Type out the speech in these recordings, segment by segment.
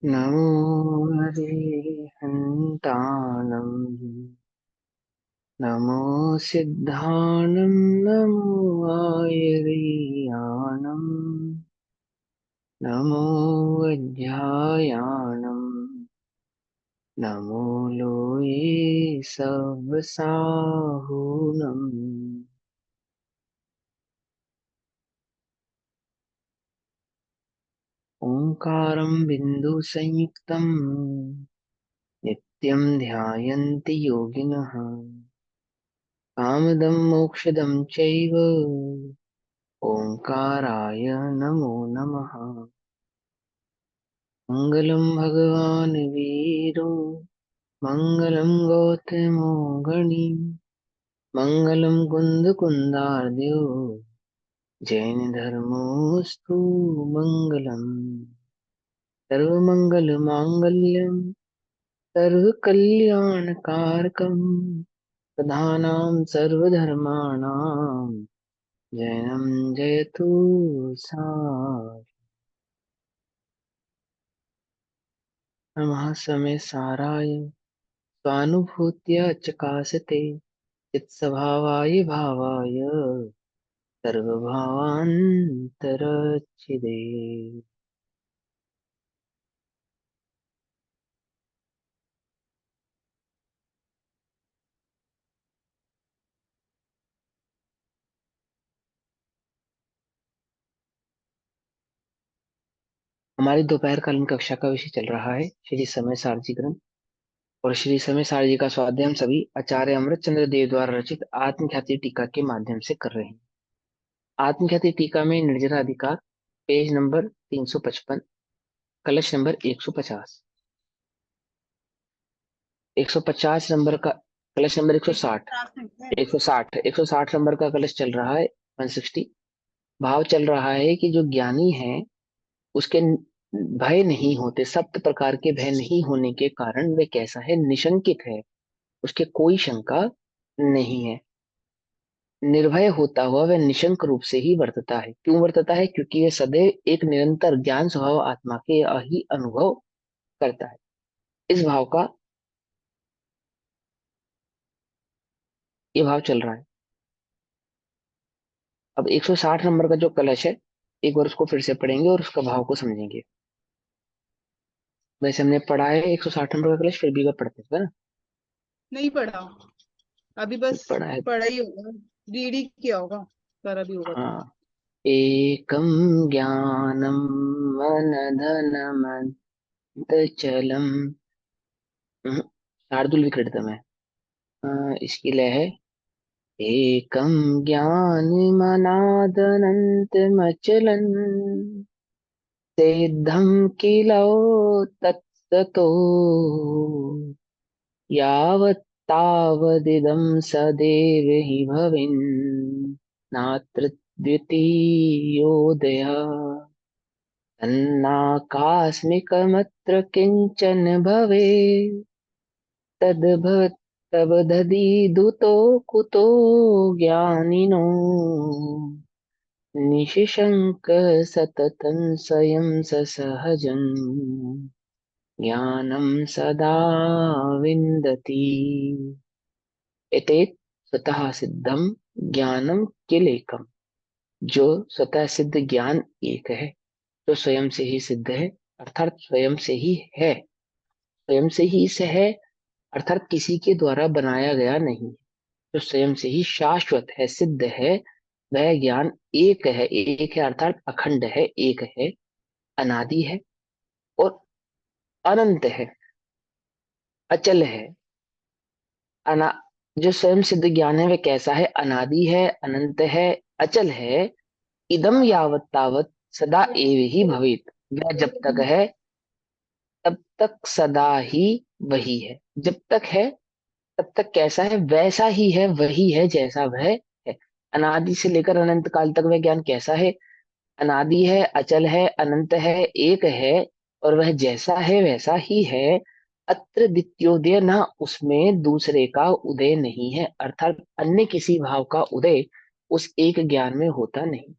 नमो हरिहन्ताणम् नमो सिद्धाणम् नमो आयर्याणम् नमो वैद्यायाणम् नमो लोये सवसाहुनम् ओंकारं बिन्दुसंयुक्तम् नित्यं ध्यायन्ति योगिनः कामदं मोक्षदं चैव ओंकाराय नमो नमः। मङ्गलं भगवान् वीरो मङ्गलं गौतमो गणी मङ्गलं कुन्दकुन्दार्द्यो जैनधर्मोऽस्तु मङ्गलम्। सर्वमङ्गलमाङ्गल्यं सर्वकल्याणकारकं प्रधानां सर्वधर्माणां जयं जयतु सा। नमः समय साराय स्वानुभूत्या चकासते चित्स्वभावाय भावाय सर्वभावान्तरच्छिदे। हमारी दोपहर कालीन कक्षा का विषय चल रहा है श्री समय सारजी ग्रंथ। और श्री समय सारजी का स्वाध्याय हम सभी आचार्य अमृत चंद्र देव द्वारा रचित आत्मख्याति टीका के माध्यम से कर रहे हैं। आत्मख्याति टीका में निर्जरा अधिकार पेज नंबर 355, कलश नंबर 150, 150 नंबर का कलश नंबर 160, 160 नंबर का कलश चल रहा है 160। भाव चल रहा है कि जो ज्ञानी है उसके भय नहीं होते, सप्त प्रकार के भय नहीं होने के कारण वे कैसा है, निशंकित है, उसके कोई शंका नहीं है। निर्भय होता हुआ वह निशंक रूप से ही वर्तता है। क्यों वर्तता है? क्योंकि वह सदैव एक निरंतर ज्ञान स्वभाव आत्मा के ही अनुभव करता है। इस भाव का ये भाव चल रहा है। अब 160 नंबर का जो कलश है, एक बार उसको फिर से पढ़ेंगे और उसका भाव को समझेंगे। वैसे हमने पढ़ा है 160 नंबर का कलश, फिर भी एक बार पढ़ते हैं ना। नहीं पढ़ा, अभी बस पढ़ा है। पढ़ा ही होगा, रीड ही किया होगा, करा भी होगा तो। हाँ। एकं ज्ञानम् अनधनमन्तचलम्। शार्दुल विक्रीडितम् है। इसकी लय है एकं ज्ञानमनादनन्तमचलन् सिद्धं किलो तत्सतो यावत्तावदिदं सदैव हि भवेन् नात्र द्वितीयोदयः तन्नाकास्मिकमत्र किञ्चन भवेत् तद्भवदधीदुतो कुतो ज्ञानिनो निशिशङ्क सततं स्वयं ससहजम् ज्ञानं सदा विन्दति। एतेत् स्वतः सिद्धम ज्ञानम किलेकम। जो स्वतः सिद्ध ज्ञान एक है, जो स्वयं से ही सिद्ध है, अर्थात स्वयं से ही है, स्वयं से ही इसे है, अर्थात किसी के द्वारा बनाया गया नहीं। जो स्वयं से ही शाश्वत है, सिद्ध है, वह ज्ञान एक है। एक है अर्थात अखंड है, एक है, अनादि है और अनंत है, अचल है। अना जो स्वयं सिद्ध ज्ञान है वह कैसा है? अनादि है, अनंत है, अचल है। इदम यावत तावत सदा एव ही भवेत। वह जब तक है तब तक सदा ही वही है। जब तक है तब तक कैसा है? वैसा ही है, वही है जैसा वह है। अनादि से लेकर अनंत काल तक वह ज्ञान कैसा है? अनादि है, अचल है, अनंत है, एक है और वह जैसा है वैसा ही है। अत्र द्वितीयोदय, ना उसमें दूसरे का उदय नहीं है, अर्थात अन्य किसी भाव का उदय उस एक ज्ञान में होता नहीं।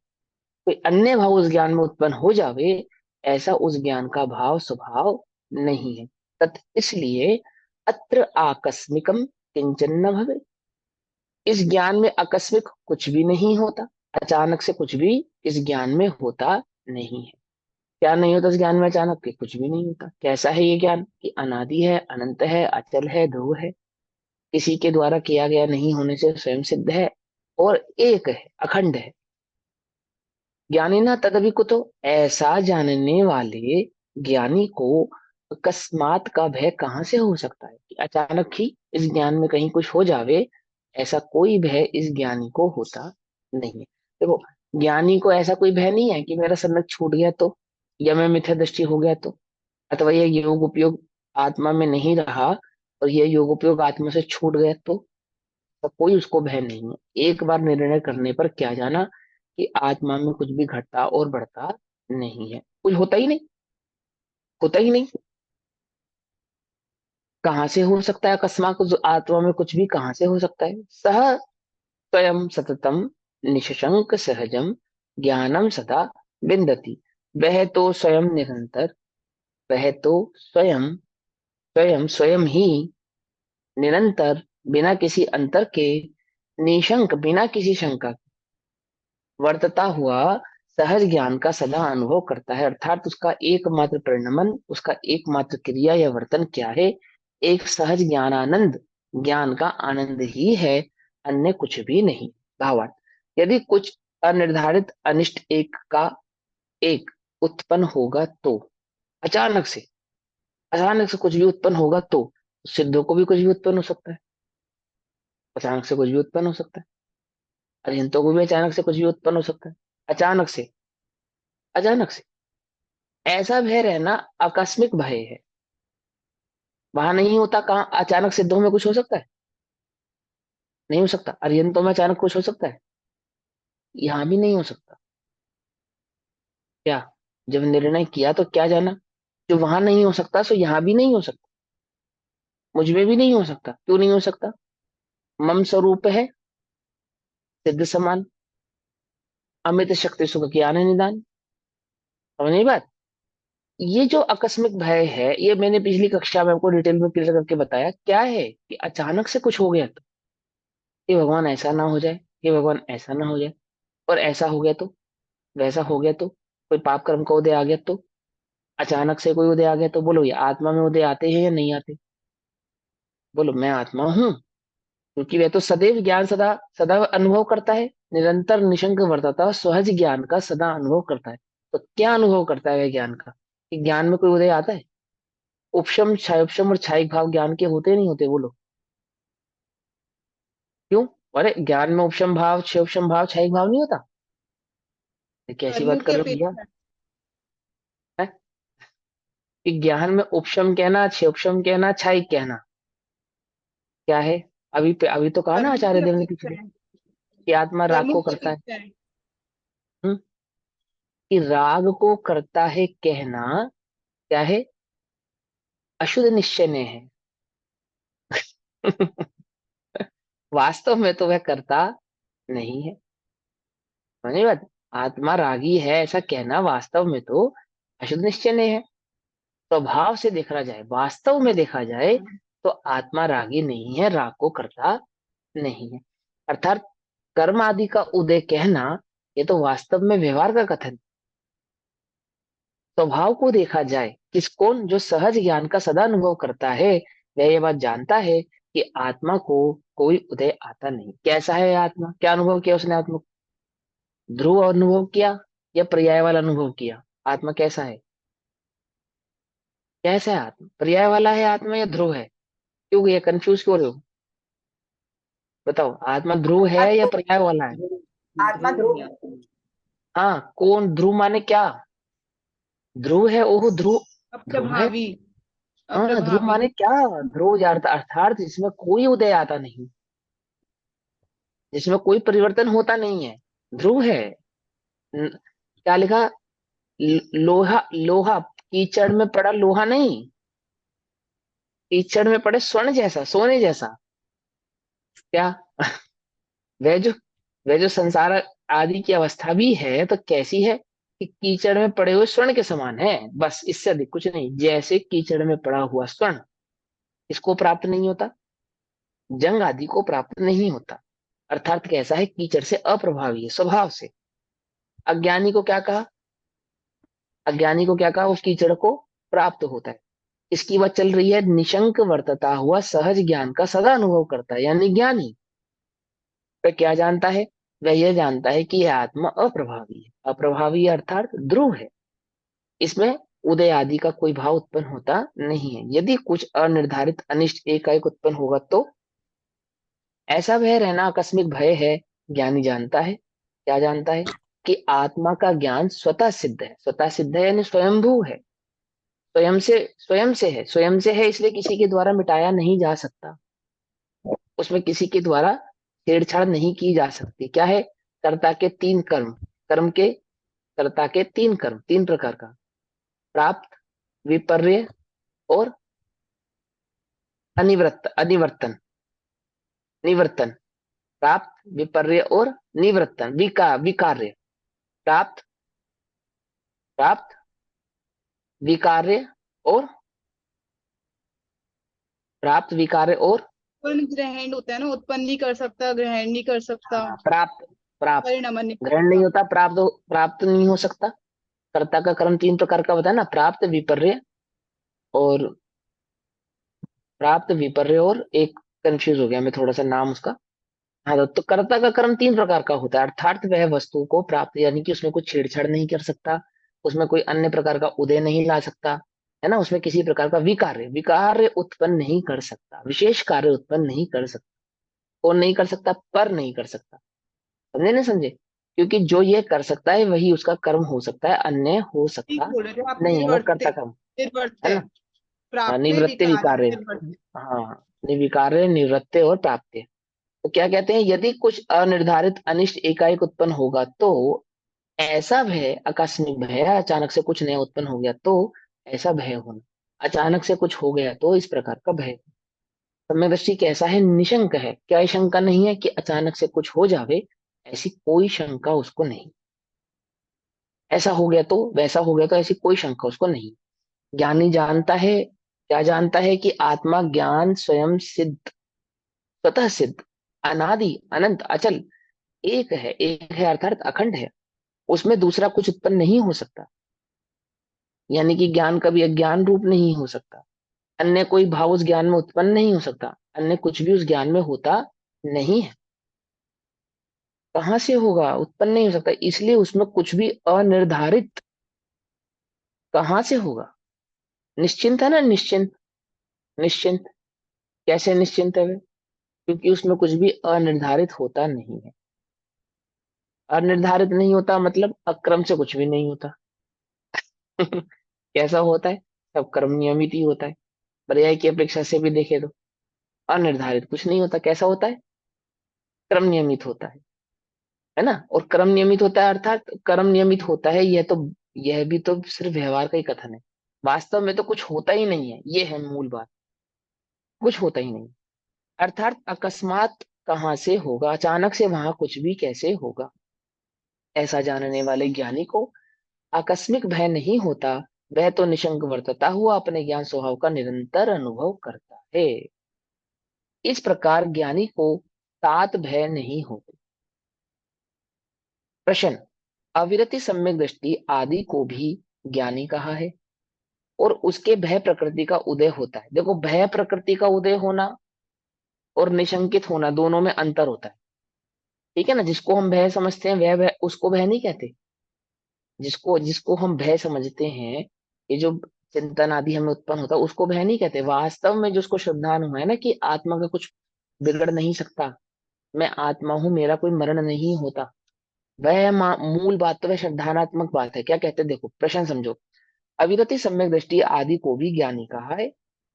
कोई अन्य भाव उस ज्ञान में उत्पन्न हो जावे, ऐसा उस ज्ञान का भाव स्वभाव नहीं है। तत् इसलिए अत्र आकस्मिकम किंचन न भवे। इस ज्ञान में आकस्मिक कुछ भी नहीं होता, अचानक से कुछ भी इस ज्ञान में होता नहीं है। क्या नहीं होता इस ज्ञान में अचानक के? कुछ भी नहीं होता। कैसा है ये ज्ञान? कि अनादि है, अनंत है, अचल है, ध्रुव है, किसी के द्वारा किया गया नहीं होने से स्वयं सिद्ध है, और एक है, अखंड है। ज्ञानी ना तदभी कुतो, ऐसा जानने वाले ज्ञानी को अकस्मात का भय कहाँ से हो सकता है? कि अचानक ही इस ज्ञान में कहीं कुछ हो जावे, ऐसा कोई भय इस ज्ञानी को होता नहीं है। देखो, ज्ञानी को ऐसा कोई भय नहीं है कि मेरा सम्यक छूट गया तो, या मैं मिथ्या दृष्टि हो गया तो, अथवा यह योग उपयोग आत्मा में नहीं रहा और यह योग उपयोग आत्मा से छूट गया तो कोई उसको भय नहीं है। एक बार निर्णय करने पर क्या जाना कि आत्मा में कुछ भी घटता और बढ़ता नहीं है, कुछ होता ही नहीं, होता ही नहीं। कहाँ से हो सकता है अकस्मात? कुछ आत्मा में कुछ भी कहाँ से हो सकता है? सह स्वयं सततम निशशंक सहजम ज्ञानम सदा बिंदति। वह तो स्वयं निरंतर, वह तो स्वयं स्वयं स्वयं ही निरंतर, बिना किसी अंतर के, निशंक बिना किसी शंका के, वर्तता हुआ सहज ज्ञान का सदा अनुभव करता है। अर्थात उसका एकमात्र परिणमन, उसका एकमात्र क्रिया या वर्तन क्या है? एक सहज ज्ञानानंद, ज्ञान का आनंद ही है, अन्य कुछ भी नहीं। भावार्थ, यदि कुछ अनिर्धारित अनिष्ट एक का एक उत्पन्न होगा तो, अचानक से, अचानक से कुछ भी उत्पन्न होगा तो, सिद्धों को भी कुछ भी उत्पन्न हो सकता है, अचानक से कुछ भी उत्पन्न हो सकता है। अरिहंतों को भी अचानक से कुछ भी उत्पन्न हो सकता है, अचानक से, अचानक से। ऐसा भय रहना आकस्मिक भय है, वहां नहीं होता। कहाँ अचानक सिद्धों में कुछ हो सकता है? नहीं हो सकता। अरिहंतों में अचानक कुछ हो सकता है? यहाँ भी नहीं हो सकता। क्या? जब निर्णय किया तो क्या जाना, जो वहां नहीं हो सकता सो यहाँ भी नहीं हो सकता, मुझ में भी नहीं हो सकता। क्यों नहीं हो सकता? मम स्वरूप है सिद्ध समान, अमित शक्ति सुख ज्ञान निदान। समझ नहीं बात? ये जो आकस्मिक भय है, ये मैंने पिछली कक्षा में आपको डिटेल में क्लियर करके बताया क्या है, कि अचानक से कुछ हो गया तो, हे भगवान ऐसा ना हो जाए, हे भगवान ऐसा ना हो जाए, और ऐसा हो गया तो, वैसा हो गया तो, कोई पाप कर्म का उदय आ गया तो, अचानक से कोई उदय आ गया तो, बोलो ये आत्मा में उदय आते हैं या नहीं आते? बोलो मैं आत्मा हूं, क्योंकि वह तो सदैव ज्ञान सदा सदा अनुभव करता है, निरंतर निशंक वर्तता सहज ज्ञान का सदा अनुभव करता है। तो क्या अनुभव करता है वह ज्ञान का? कि ज्ञान में कोई उदय आता है? उपशम क्षयोपशम और क्षयिक भाव ज्ञान के होते नहीं होते? बोलो क्यों? अरे ज्ञान में उपशम भाव, क्षयोपशम भाव, क्षयिक भाव नहीं होता? ये कैसी कर्मों बात कर की रहे हो भैया? अपेक्षा। है कि ज्ञान में उपशम कहना, क्षयोपशम कहना, क्षयिक कहना क्या है? अभी तो कहा ना कर्मों आचार्य की देव ने अपेक्षा पिछले, है। कि आत्मा राग कर्मों को की करता है। अपेक्षा है। हम्म? कि राग को करता है कहना क्या है? अशुद्ध निश्चय में है। वास्तव में तो वह करता नहीं है। समझे बात? आत्मा रागी है ऐसा कहना वास्तव में तो अशुद्ध निश्चय में है। स्वभाव से देखा जाए, वास्तव में देखा जाए, तो आत्मा रागी नहीं है, राग को करता नहीं है। अर्थात कर्म आदि का उदय कहना, ये तो वास्तव में व्यवहार का कथन। स्वभाव को देखा जाए, किस कौन जो सहज ज्ञान का सदा अनुभव करता है, वह ये बात जानता है कि आत्मा को कोई उदय आता नहीं। कैसा है आत्मा? क्या अनुभव किया उसने आत्मा को? ध्रुव अनुभव किया या पर्याय वाला अनुभव किया? आत्मा कैसा है? कैसा है आत्मा? पर्याय वाला है आत्मा या ध्रुव है? क्यों ये कंफ्यूज क्यों हो रहे हो? बताओ, आत्मा ध्रुव है या आत्मा पर्याय वाला है? आत्मा ध्रुव है। हाँ, कौन ध्रुव माने क्या? ध्रुव है, ओह ध्रुव, ध्रुव है। अप्रभावी। हाँ, ध्रुव अप्रभावी। माने क्या? ध्रुव अर्थात जिसमें कोई उदय आता नहीं, जिसमें कोई परिवर्तन होता नहीं है, ध्रुव है। क्या लिखा? लोहा, लोहा कीचड़ में पड़ा लोहा नहीं, कीचड़ में पड़े स्वर्ण जैसा, सोने जैसा। क्या? वह जो, वह जो संसार आदि की अवस्था भी है तो कैसी है? कि कीचड़ में पड़े हुए स्वर्ण के समान है, बस, इससे अधिक कुछ नहीं। जैसे कीचड़ में पड़ा हुआ स्वर्ण इसको प्राप्त नहीं होता, जंग आदि को प्राप्त नहीं होता, अर्थात कैसा है, कीचड़ से अप्रभावी है स्वभाव से। अज्ञानी को क्या कहा? अज्ञानी को क्या कहा? वो कीचड़ को प्राप्त होता है। इसकी बात चल रही है, निशंक वर्तता हुआ सहज ज्ञान का सदा अनुभव करता है, यानी ज्ञानी। वह क्या जानता है? वह यह जानता है कि यह आत्मा अप्रभावी है। अप्रभावी अर्थात ध्रुव है, इसमें उदय आदि का कोई भाव उत्पन्न होता नहीं है। यदि कुछ अनिर्धारित अनिष्ट एकाएक उत्पन्न होगा तो ऐसा भय रहना आकस्मिक भय है। ज्ञानी जानता है, क्या जानता है? कि आत्मा का ज्ञान स्वतः सिद्ध है। स्वतः सिद्ध है यानी स्वयंभू है, स्वयं से है, स्वयं से है, इसलिए किसी के द्वारा मिटाया नहीं जा सकता, उसमें किसी के द्वारा छेड़छाड़ नहीं की जा सकती। क्या है? कर्ता के तीन कर्म, कर्म के कर्ता के तीन कर्म, तीन प्रकार का, प्राप्त, विपर्य और अनिवर्तन, निवर्तन। प्राप्त, विपर्य और निवर्तन, विकार्य। प्राप्त, प्राप्त, विकार्य और प्राप्त, विकार्य और उत्पन्न ग्रहण होता है ना, उत्पन्न नहीं कर सकता, ग्रहण नहीं कर सकता, प्राप्त, प्राप्त परिणमन नहीं कर ग्रहण नहीं सकता। होता, प्राप्त प्राप्त नहीं हो सकता। कर्ता का कर्म तीन प्रकार का होता है ना, प्राप्त, विपर्य और प्राप्त, विपर्य और एक कंफ्यूज हो गया मैं थोड़ा सा नाम उसका। हाँ, तो कर्ता का कर्म तीन प्रकार का होता है, अर्थात वह वस्तु को प्राप्त, यानी कि उसमें कुछ छेड़छाड़ नहीं कर सकता, उसमें कोई अन्य प्रकार का उदय नहीं ला सकता, है ना, उसमें किसी प्रकार का विकार्य विकार्य उत्पन्न नहीं कर सकता, विशेष कार्य उत्पन्न नहीं कर सकता। कौन नहीं कर सकता? पर नहीं कर सकता। समझे नहीं समझे? क्योंकि जो ये कर सकता है वही उसका कर्म हो सकता है, अन्य हो ठीक सकता बोल रहे थे आप, नहीं है, वो निर्वर्त्य, कर्ता कर्म, है निर्वर्त्य, ना। हाँ, प्राप्त, निवृत्ति विकार, विकार्य। निर्वर्त्य। हाँ, निविकार्य, निवृत्ति और प्राप्ति। तो क्या कहते हैं, यदि कुछ अनिर्धारित अनिष्ट एकाएक उत्पन्न होगा तो ऐसा भय, आकस्मिक भय, अचानक से कुछ नया उत्पन्न हो गया तो ऐसा भय होना, अचानक से कुछ हो गया तो इस प्रकार का भय। सम्यक दृष्टि कैसा है? निशंक है। क्या ये शंका नहीं है कि अचानक से कुछ हो जावे? ऐसी कोई शंका उसको नहीं। ऐसा हो गया तो वैसा हो गया तो ऐसी कोई शंका उसको नहीं। ज्ञानी जानता है, क्या जानता है? कि आत्मा ज्ञान स्वयं सिद्ध, स्वतः सिद्ध, अनादि, अनंत, अचल, एक है अर्थात अखंड है, उसमें दूसरा कुछ उत्पन्न नहीं हो सकता। यानी कि ज्ञान कभी अज्ञान रूप नहीं हो सकता, अन्य कोई भाव उस ज्ञान में उत्पन्न नहीं हो सकता, अन्य कुछ भी उस ज्ञान में होता नहीं है। कहाँ से होगा? उत्पन्न नहीं हो सकता, इसलिए उसमें कुछ भी अनिर्धारित कहाँ से होगा? निश्चिंत है ना, निश्चिंत, निश्चिंत। कैसे निश्चिंत है वे? क्योंकि उसमें कुछ भी अनिर्धारित होता नहीं है। अनिर्धारित नहीं होता मतलब अक्रम से कुछ भी नहीं होता। कैसा होता है? सब कर्म नियमित ही होता है। पर्याय की अपेक्षा से भी देखे तो अनिर्धारित कुछ नहीं होता। कैसा होता है? क्रम नियमित होता है ना। और क्रम नियमित होता है अर्थात कर्म नियमित होता है, यह भी तो सिर्फ व्यवहार का ही कथन है। वास्तव में तो कुछ होता ही नहीं है, ये है मूल बात। कुछ होता ही नहीं, अर्थात अकस्मात कहाँ से होगा, अचानक से वहां कुछ भी कैसे होगा? ऐसा जानने वाले ज्ञानी को आकस्मिक भय नहीं होता, वह तो निशंक वर्तता हुआ अपने ज्ञान स्वभाव का निरंतर अनुभव करता है। इस प्रकार ज्ञानी को तात भय नहीं होते। प्रश्न, अविरति सम्यक दृष्टि आदि को भी ज्ञानी कहा है और उसके भय प्रकृति का उदय होता है। देखो, भय प्रकृति का उदय होना और निशंकित होना दोनों में अंतर होता है। ठीक है ना, जिसको हम भय समझते हैं वह भय, उसको भय नहीं कहते। जिसको जिसको हम भय समझते हैं, ये जो चिंतन आदि हमें उत्पन्न होता है, उसको भय नहीं कहते। वास्तव में जो उसको श्रद्धान हुआ है ना कि आत्मा का कुछ बिगड़ नहीं सकता, मैं आत्मा हूं, मेरा कोई मरण नहीं होता, वह मूल बात तो वह श्रद्धानात्मक बात है। क्या कहते हैं, देखो प्रश्न समझो। अविरति सम्यक दृष्टि आदि को भी ज्ञानी कहा है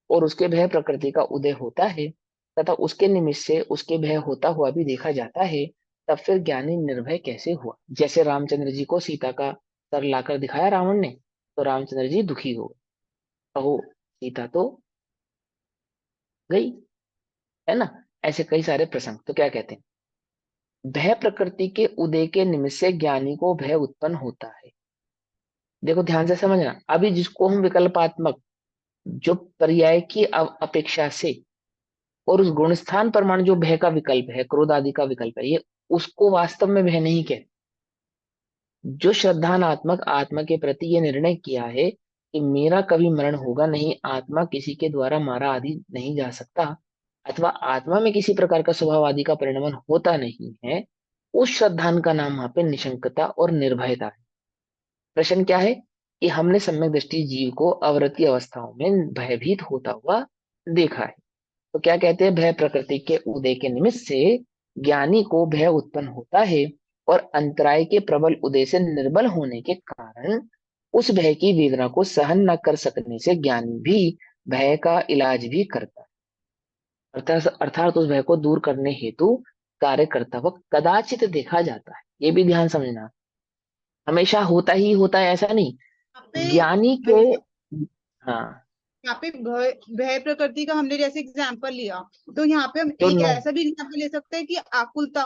और उसके भय प्रकृति का उदय होता है तथा उसके निमित्त से उसके भय होता हुआ भी देखा जाता है। तब फिर ज्ञानी निर्भय कैसे हुआ? जैसे रामचंद्र जी को सीता का सर लाकर दिखाया रावण ने, तो रामचंद्र जी दुखी हो गए। कहो, सीता तो गई, है ना। ऐसे कई सारे प्रसंग। तो क्या कहते हैं, भय प्रकृति के उदय के निमित्त से ज्ञानी को भय उत्पन्न होता है। देखो ध्यान से समझना, अभी जिसको हम विकल्पात्मक, जो पर्याय की अपेक्षा से, और उस गुणस्थान परमाणु जो भय का विकल्प है, क्रोध आदि का विकल्प है, ये उसको वास्तव में भय नहीं कहते। जो श्रद्धानात्मक आत्मा के प्रति ये निर्णय किया है कि मेरा कभी मरण होगा नहीं, आत्मा किसी के द्वारा मारा आदि नहीं जा सकता, अथवा आत्मा में किसी प्रकार का स्वभाव आदि का परिणमन होता नहीं है, उस श्रद्धान का नाम वहां पे निशंकता और निर्भयता है। प्रश्न क्या है कि हमने सम्यक दृष्टि जीव को अवरति अवस्थाओं में भयभीत होता हुआ देखा है। तो क्या कहते हैं, भय प्रकृति के उदय के निमित्त से ज्ञानी को भय उत्पन्न होता है, और अंतराय के प्रबल उदय से निर्बल होने के कारण उस भय की वेदना को सहन न कर सकने से ज्ञानी भी भय का इलाज भी करता है। अर्थात उस भय को दूर करने हेतु कार्य करता हुआ कदाचित देखा जाता है। ये भी ध्यान समझना, हमेशा होता ही होता है ऐसा नहीं। यहाँ पे ज्ञानी के, भैया, हाँ, यहाँ पे भय भय प्रकृति का हमने जैसे एग्जाम्पल लिया, तो यहाँ पे हम जो एक नो, ऐसा भी एग्जाम्पल ले सकते हैं कि आकुलता,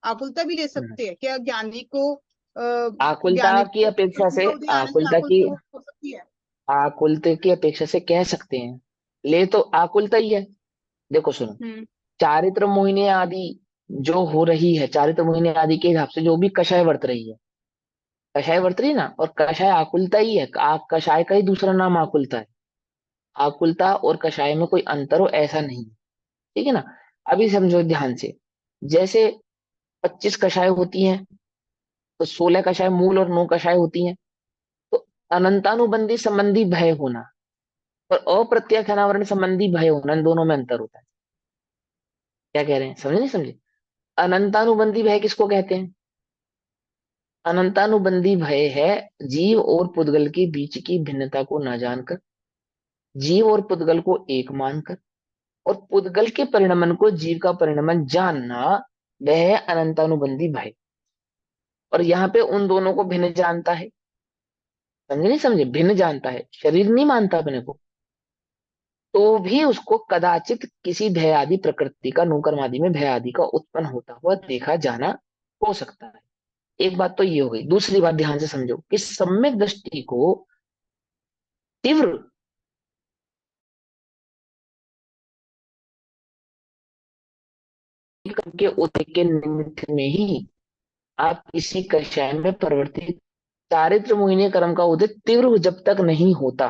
आकुलता भी ले सकते हैं क्या ज्ञानी को? आकुलता ज्ञानी की को अपेक्षा से, का उदय आने से आकुलता की, आकुलता हो सकती है। आकुलता की अपेक्षा से कह सकते हैं, ले तो आकुलता ही है। देखो सुनो, हम्म। चारित्र मोहिनी आदि जो हो रही है, चारित्र मोहिनी आदि के हिसाब से जो भी कषाय वर्त रही है, कषाय वर्त रही है ना, और कषाय आकुलता ही है, कषाय का ही दूसरा नाम आकुलता है। आकुलता और कषाय में कोई अंतर हो ऐसा नहीं है, ठीक है ना। अभी समझो ध्यान से, जैसे 25 कषाय होती हैं, तो 16 कषाय मूल और 9 कषाय होती हैं। तो अनंतानुबंधी संबंधी भय होना और अप्रत्यक्ष अनावरण संबंधी भय होना, इन दोनों में अंतर होता है। क्या कह रहे हैं, समझे नहीं समझे? अनंतानुबंधी भय किसको कहते हैं? अनंतानुबंधी भय है जीव और पुद्गल के बीच की भिन्नता को न जानकर, जीव और पुद्गल को एक मानकर, और पुद्गल के परिणमन को जीव का परिणमन जानना, वह है अनंतानुबंधी भय। और यहाँ पे उन दोनों को भिन्न जानता है, समझे नहीं समझे, भिन्न जानता है, शरीर नहीं मानता अपने को, तो भी उसको कदाचित किसी भय आदि प्रकृति का, नूकर्म आदि में भय आदि का उत्पन्न होता हुआ देखा जाना हो सकता है। एक बात तो ये हो गई। दूसरी बात ध्यान से समझो कि सम्यक दृष्टि को तीव्र के उदय के निमित्त में ही आप किसी कषाय में परिवर्तित, चारित्र मोहिनी कर्म का उदय तीव्र जब तक नहीं होता,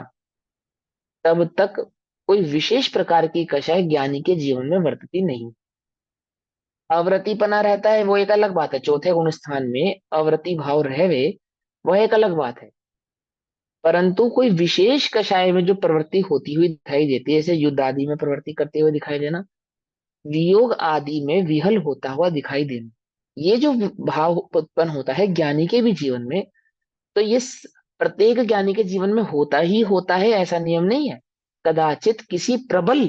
तब तक कोई विशेष प्रकार की कषाय ज्ञानी के जीवन में वर्तती नहीं। अवरतिपना रहता है वो एक अलग बात है, चौथे गुण स्थान में अवरति भाव रहवे, वह एक अलग बात है। परंतु कोई विशेष कषाय में जो प्रवृत्ति होती हुई दिखाई देती है, जैसे युद्ध आदि में प्रवृत्ति करते हुए दिखाई देना, वियोग आदि में विहल होता हुआ दिखाई देना, ये जो भाव उत्पन्न होता है ज्ञानी के भी जीवन में, तो ये प्रत्येक ज्ञानी के जीवन में होता ही होता है, ऐसा नियम नहीं है। कदाचित किसी प्रबल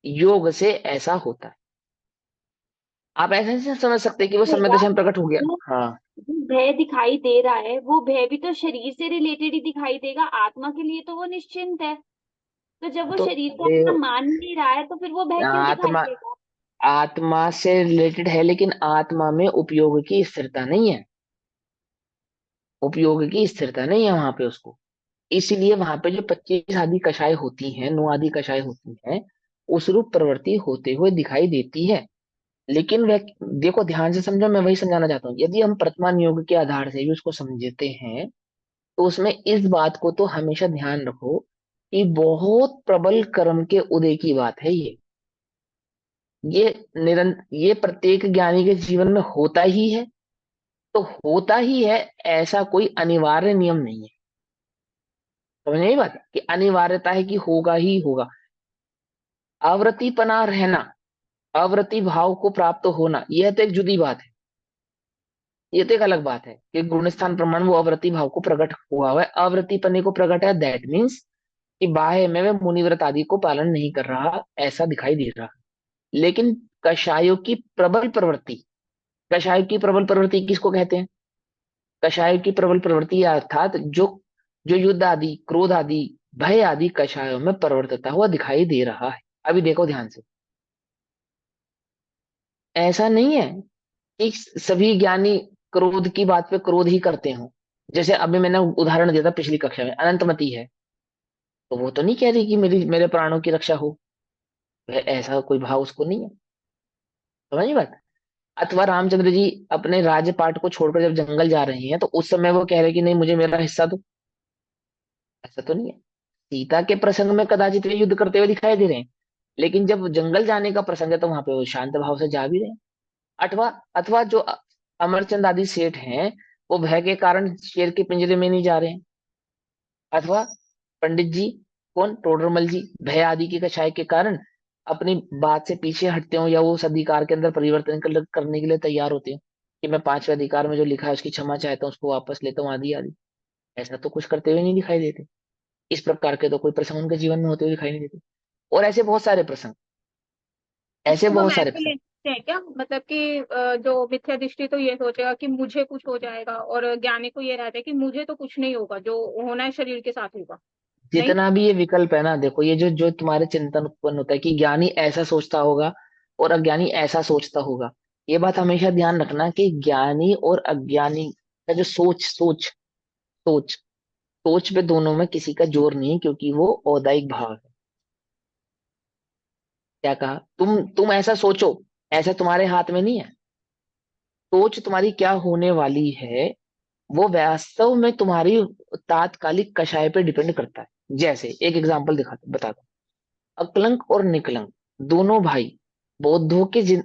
योग से ऐसा होता है। आप ऐसे नहीं समझ सकते कि वो समय भैया, दशा में प्रकट हो गया। जो हाँ, जो भय दिखाई दे रहा है वो भय भी तो शरीर से रिलेटेड ही दिखाई देगा, आत्मा के लिए तो वो निश्चिंत है। तो जब वो तो शरीर को ये अपना मान नहीं रहा है तो फिर वो भय क्यों दिखाई आत्मा, देगा? आत्मा से रिलेटेड है, लेकिन आत्मा में उपयोग की स्थिरता नहीं है, उपयोग की स्थिरता नहीं है वहां पे उसको। इसलिए वहां पे जो 25 आदि कषाय होती हैं, 9 आदि कषाय होती हैं, उस रूप प्रवृत्ति होते हुए दिखाई देती है। लेकिन वह, देखो ध्यान से समझो, मैं वही समझाना चाहता हूँ, यदि हम वर्तमान योग के आधार से भी उसको समझते हैं, तो उसमें इस बात को तो हमेशा ध्यान रखो कि बहुत प्रबल कर्म के उदय की बात है ये निरंतर, ये प्रत्येक ज्ञानी के जीवन में होता ही है। तो होता ही है, ऐसा कोई अनिवार्य नियम नहीं है। समझ में आई बात कि अनिवार्यता है कि होगा ही होगा। आवृत्तिपना रहना, आवृत्ति भाव को प्राप्त होना, यह तो एक जुदी बात है। ये तो एक अलग बात है कि गुणस्थान प्रमाण वो आवृत्ति भाव को प्रकट हुआ है, आवृत्ति पने को प्रकट है, दैट मीन्स कि बाह्य में वह मुनिव्रत आदि को पालन नहीं कर रहा, ऐसा दिखाई दे रहा। लेकिन कषायों की प्रबल प्रवृत्ति, कषाय की प्रबल प्रवृत्ति किसको कहते हैं? कषाय की प्रबल प्रवृत्ति अर्थात जो जो युद्ध आदि, क्रोध आदि, भय आदि कषायों में परिवर्तित हुआ दिखाई दे रहा है। अभी देखो ध्यान से, ऐसा नहीं है कि सभी ज्ञानी क्रोध की बात पे क्रोध ही करते हो। जैसे अभी मैंने उदाहरण दिया था पिछली कक्षा में, अनंतमती है, तो वो तो नहीं कह रही कि मेरे प्राणों की रक्षा हो। ऐसा कोई भाव उसको नहीं है। समझ बात। अथवा रामचंद्र जी अपने राज्यपाट को छोड़कर जब जंगल जा रहे हैं, तो उस समय वो कह रहे कि नहीं, मुझे मेरा हिस्सा दो। ऐसा तो नहीं है। सीता के प्रसंग में कदाचित वे युद्ध करते हुए दिखाई दे रहे हैं, लेकिन जब जंगल जाने का प्रसंग है तो वहां पे वो शांत भाव से जा भी रहे हैं। अथवा अथवा जो अमरचंद आदि सेठ हैं, वो भय के कारण शेर के पिंजरे में नहीं जा रहे हैं। अथवा पंडित जी, कौन, टोडरमल जी, भय आदि की कषाय के कारण अपनी बात से पीछे हटते हो, या वो उस अधिकार के अंदर परिवर्तन करने के लिए तैयार होते हो कि मैं पांचवें अधिकार में जो लिखा है उसकी क्षमा चाहता हूँ, उसको वापस लेता हूँ, आदि आदि। ऐसा तो कुछ करते हुए नहीं दिखाई देते। इस प्रकार के तो कोई प्रसंग उनके जीवन में होते हुए दिखाई नहीं देते। और ऐसे बहुत सारे प्रसंग, ऐसे इसको हम बहुत सारे ऐसे प्रसंग। ले सकते हैं क्या, मतलब कि जो मिथ्या दृष्टि तो ये सोचेगा कि मुझे कुछ हो जाएगा, और ज्ञानी को ये रहता है कि मुझे तो कुछ नहीं होगा, जो होना है शरीर के साथ होगा। नहीं। जितना भी ये विकल्प है ना, देखो, ये जो जो तुम्हारे चिंतन उत्पन्न होता है कि ज्ञानी ऐसा सोचता होगा और अज्ञानी ऐसा सोचता होगा, ये बात हमेशा ध्यान रखना कि ज्ञानी और अज्ञानी का जो सोच सोच पे दोनों में किसी का जोर नहीं है, क्योंकि वो औदायिक भाव है। क्या कहा, तुम ऐसा सोचो, ऐसा तुम्हारे हाथ में नहीं है। सोच तुम्हारी क्या होने वाली है, वो वास्तव में तुम्हारी तात्कालिक कषाय पे डिपेंड करता है। जैसे एक एग्जांपल बताता हूं। अकलंक और निकलंक दोनों भाई बौद्धों के जिन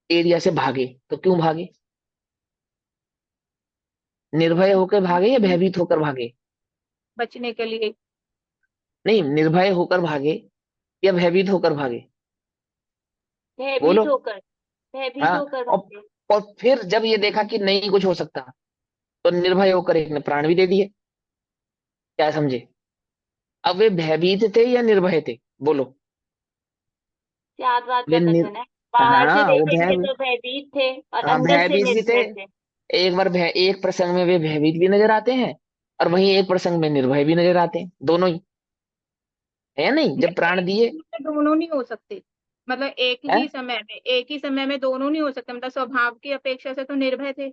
एरिया से भागे, तो क्यों भागे? निर्भय होकर भागे या भयभीत होकर भागे? बचने के लिए। नहीं, निर्भय होकर भागे या भयभीत होकर भागे? भयभीत बोलो। होकर, भयभीत हाँ। होकर और भागे। और फिर जब ये देखा कि नहीं कुछ हो सकता, तो निर्भय होकर एक ने प्राण भी दे दिए। क्या समझे? अब वे भयभीत थे या निर्भय थे? बोलो। चार बात का वे निर... कथन है। बाहर से हाँ, वो देखेंगे तो भयभीत थे और हाँ, अंदर से भयभीत भी थे। निर्भय थे। एक बार एक प्रसंग में वे भयभीत भी नजर आते हैं, और वहीं एक प्रसंग में निर्भय भी नजर आते हैं, दोनों ही। है नहीं, जब नहीं, प्राण एक दिए। समय में दोनों नहीं हो सकते। मतलब है, एक ही समय में दोनों नहीं हो सकते, मतलब स्वभाव की अपेक्षा से तो निर्भय थे।